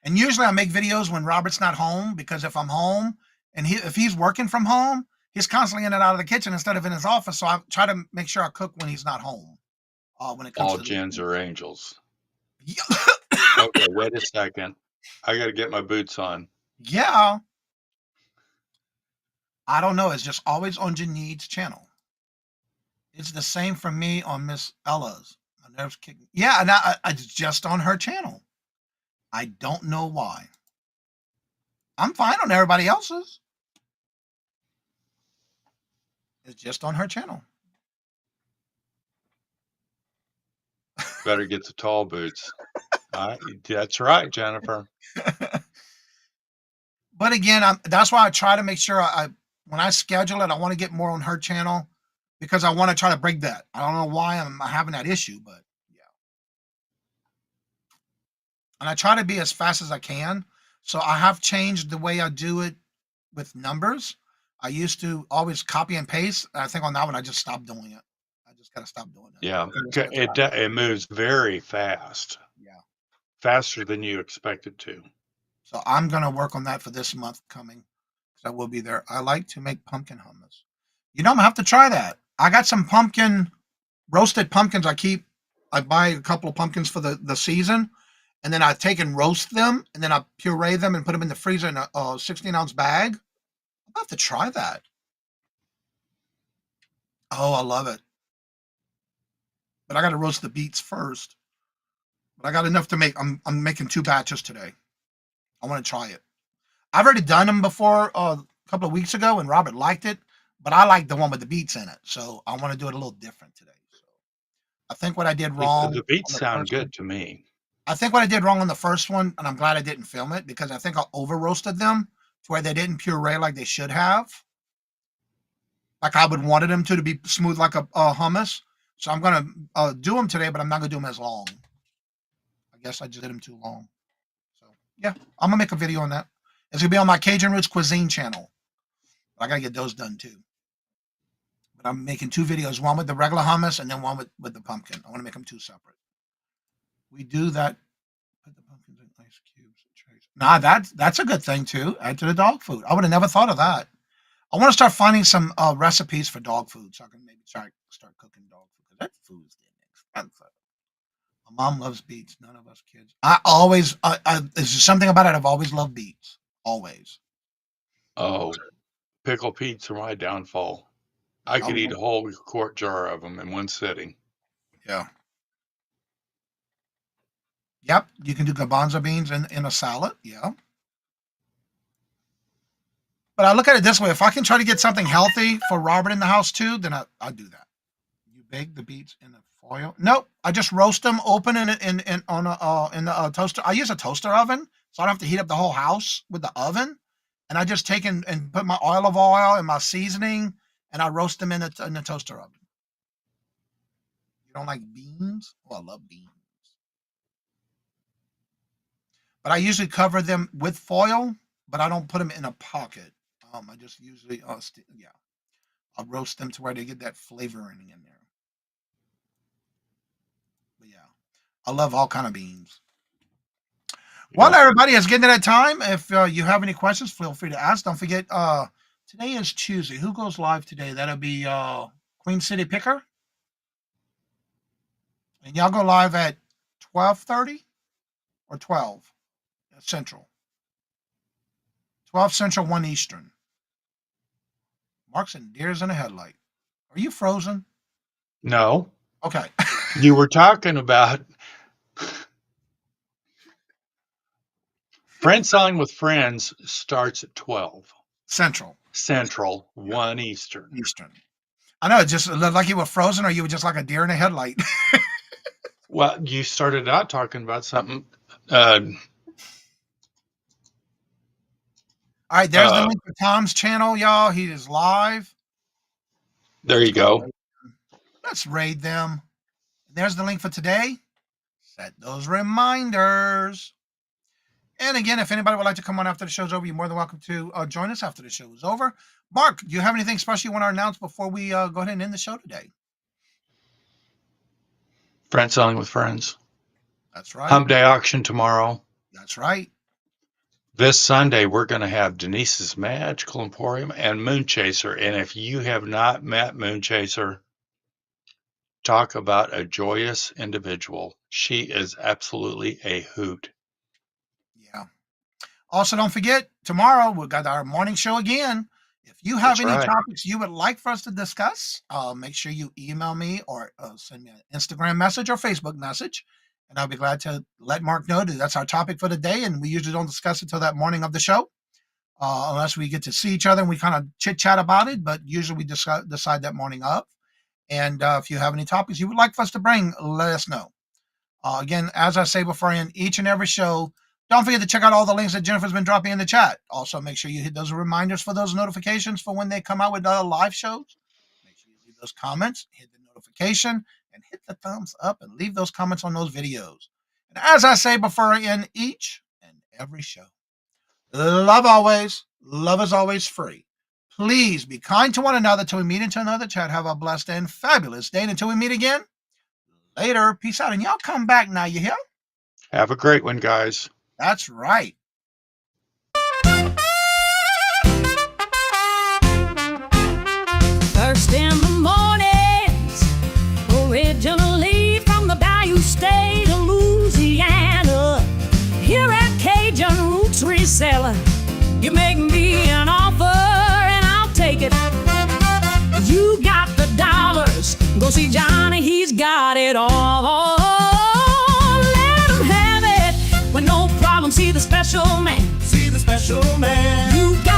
And usually I make videos when Robert's not home because if I'm home and if he's working from home, he's constantly in and out of the kitchen instead of in his office. So I try to make sure I cook when he's not home. When it comes All to gens are angels. yeah, Okay, wait a second. I got to get my boots on. yeah. I don't know. It's just always on Janine's channel. It's the same for me on Miss Ella's. My nerves kicking. Yeah, and it's just on her channel. I don't know why. I'm fine on everybody else's. It's just on her channel. Better get the tall boots. That's right, Jennifer. But again, that's why I try to make sure when I schedule it, I want to get more on her channel because I want to try to break that. I don't know why I'm having that issue, but yeah. And I try to be as fast as I can. So I have changed the way I do it with numbers. I used to always copy and paste. I think on that one, I just stopped doing it. I just got to stop doing it. Yeah, it moves very fast. Yeah. Faster than you expected to. So I'm going to work on that for this month coming because I will be there. I like to make pumpkin hummus. I'm going to have to try that. I got some roasted pumpkins. I buy a couple of pumpkins for the season, and then I take and roast them, and then I puree them and put them in the freezer in a 16-ounce bag. I'll have to try that. Oh, I love it. But I got to roast the beets first. But I got enough to make. I'm making 2 batches today. I want to try it. I've already done them before a couple of weeks ago, and Robert liked it. But I like the one with the beets in it, so I want to do it a little different today. So I think what I did wrong. The beets sound good to me. I think what I did wrong on the first one, and I'm glad I didn't film it because I think I over roasted them to where they didn't puree like they should have. Like I would wanted them to be smooth like a hummus. So I'm gonna do them today, but I'm not gonna do them as long. I guess I just did them too long. So yeah, I'm gonna make a video on that. It's gonna be on my Cajun Roots Cuisine channel. But I gotta get those done too. But I'm making 2 videos, one with the regular hummus and then one with the pumpkin. I want to make them 2 separate. We do that. Put the pumpkins in ice Nah, that's a good thing too. Add to the dog food. I would have never thought of that. I want to start finding some recipes for dog food so I can maybe start cooking dog food. 'Cause that food is getting expensive. My mom loves beets. None of us kids. I always, there's just something about it. I've always loved beets. Always. Oh, pickle Pete's are my downfall. I could eat a whole quart jar of them in one sitting. Yeah. Yep. You can do garbanzo beans in a salad. Yeah. But I look at it this way: if I can try to get something healthy for Robert in the house too, then I'll do that. You bake the beets in the foil? Nope. I just roast them open in the toaster. I use a toaster oven, so I don't have to heat up the whole house with the oven. And I just take and put my olive oil and my seasoning, and I roast them in the toaster oven. You don't like beans? Oh, I love beans. But I usually cover them with foil, but I don't put them in a pocket. I just usually, I'll roast them to where they get that flavoring in there. But yeah, I love all kind of beans. Well, everybody, it's getting to that time. If you have any questions, feel free to ask. Don't forget, today is Tuesday. Who goes live today? That'll be Queen City Picker. And y'all go live at 12:30 or 12 Central. 12 Central, 1 Eastern. Mark's and deers in a headlight. Are you frozen? No. Okay. You were talking about Friend Selling with Friends starts at 12 Central. 1 Eastern. I know, it just looked like you were frozen, or you were just like a deer in a headlight. Well, you started out talking about something. All right, there's the link for Tom's channel, y'all. He is live. There you go. Let's raid them. There's the link for today. Set those reminders. And again, if anybody would like to come on after the show's over, you're more than welcome to join us after the show is over. Mark, do you have anything special you want to announce before we go ahead and end the show today? Friend Selling with Friends. That's right. Hump Day auction tomorrow. That's right. This Sunday, we're going to have Denise's Magical Emporium and Moonchaser. And if you have not met Moonchaser, talk about a joyous individual. She is absolutely a hoot. Yeah. Also, don't forget, tomorrow we've got our morning show again. If you have any topics you would like for us to discuss, make sure you email me or send me an Instagram message or Facebook message. And I'll be glad to let Mark know that that's our topic for the day. And we usually don't discuss it till that morning of the show, unless we get to see each other and we kind of chit chat about it. But usually we decide that morning of. And if you have any topics you would like for us to bring, let us know. Again, as I say before I end each and every show, don't forget to check out all the links that Jennifer's been dropping in the chat. Also, make sure you hit those reminders for those notifications for when they come out with live shows. Make sure you leave those comments, hit the notification, and hit the thumbs up and leave those comments on those videos. And as I say before I end each and every show, love always, love is always free. Please be kind to one another till we meet into another chat. Have a blessed and fabulous day. And until we meet again, later. Peace out. And y'all come back now, you hear? Have a great one, guys. That's right. First in the mornings, originally from the Bayou State of Louisiana. Here at Cajun Roots Reselling, you make me an offer and I'll take it. You got the dollars, go see Johnny, he's got it all. Let him have it with no problem. See the special man. You got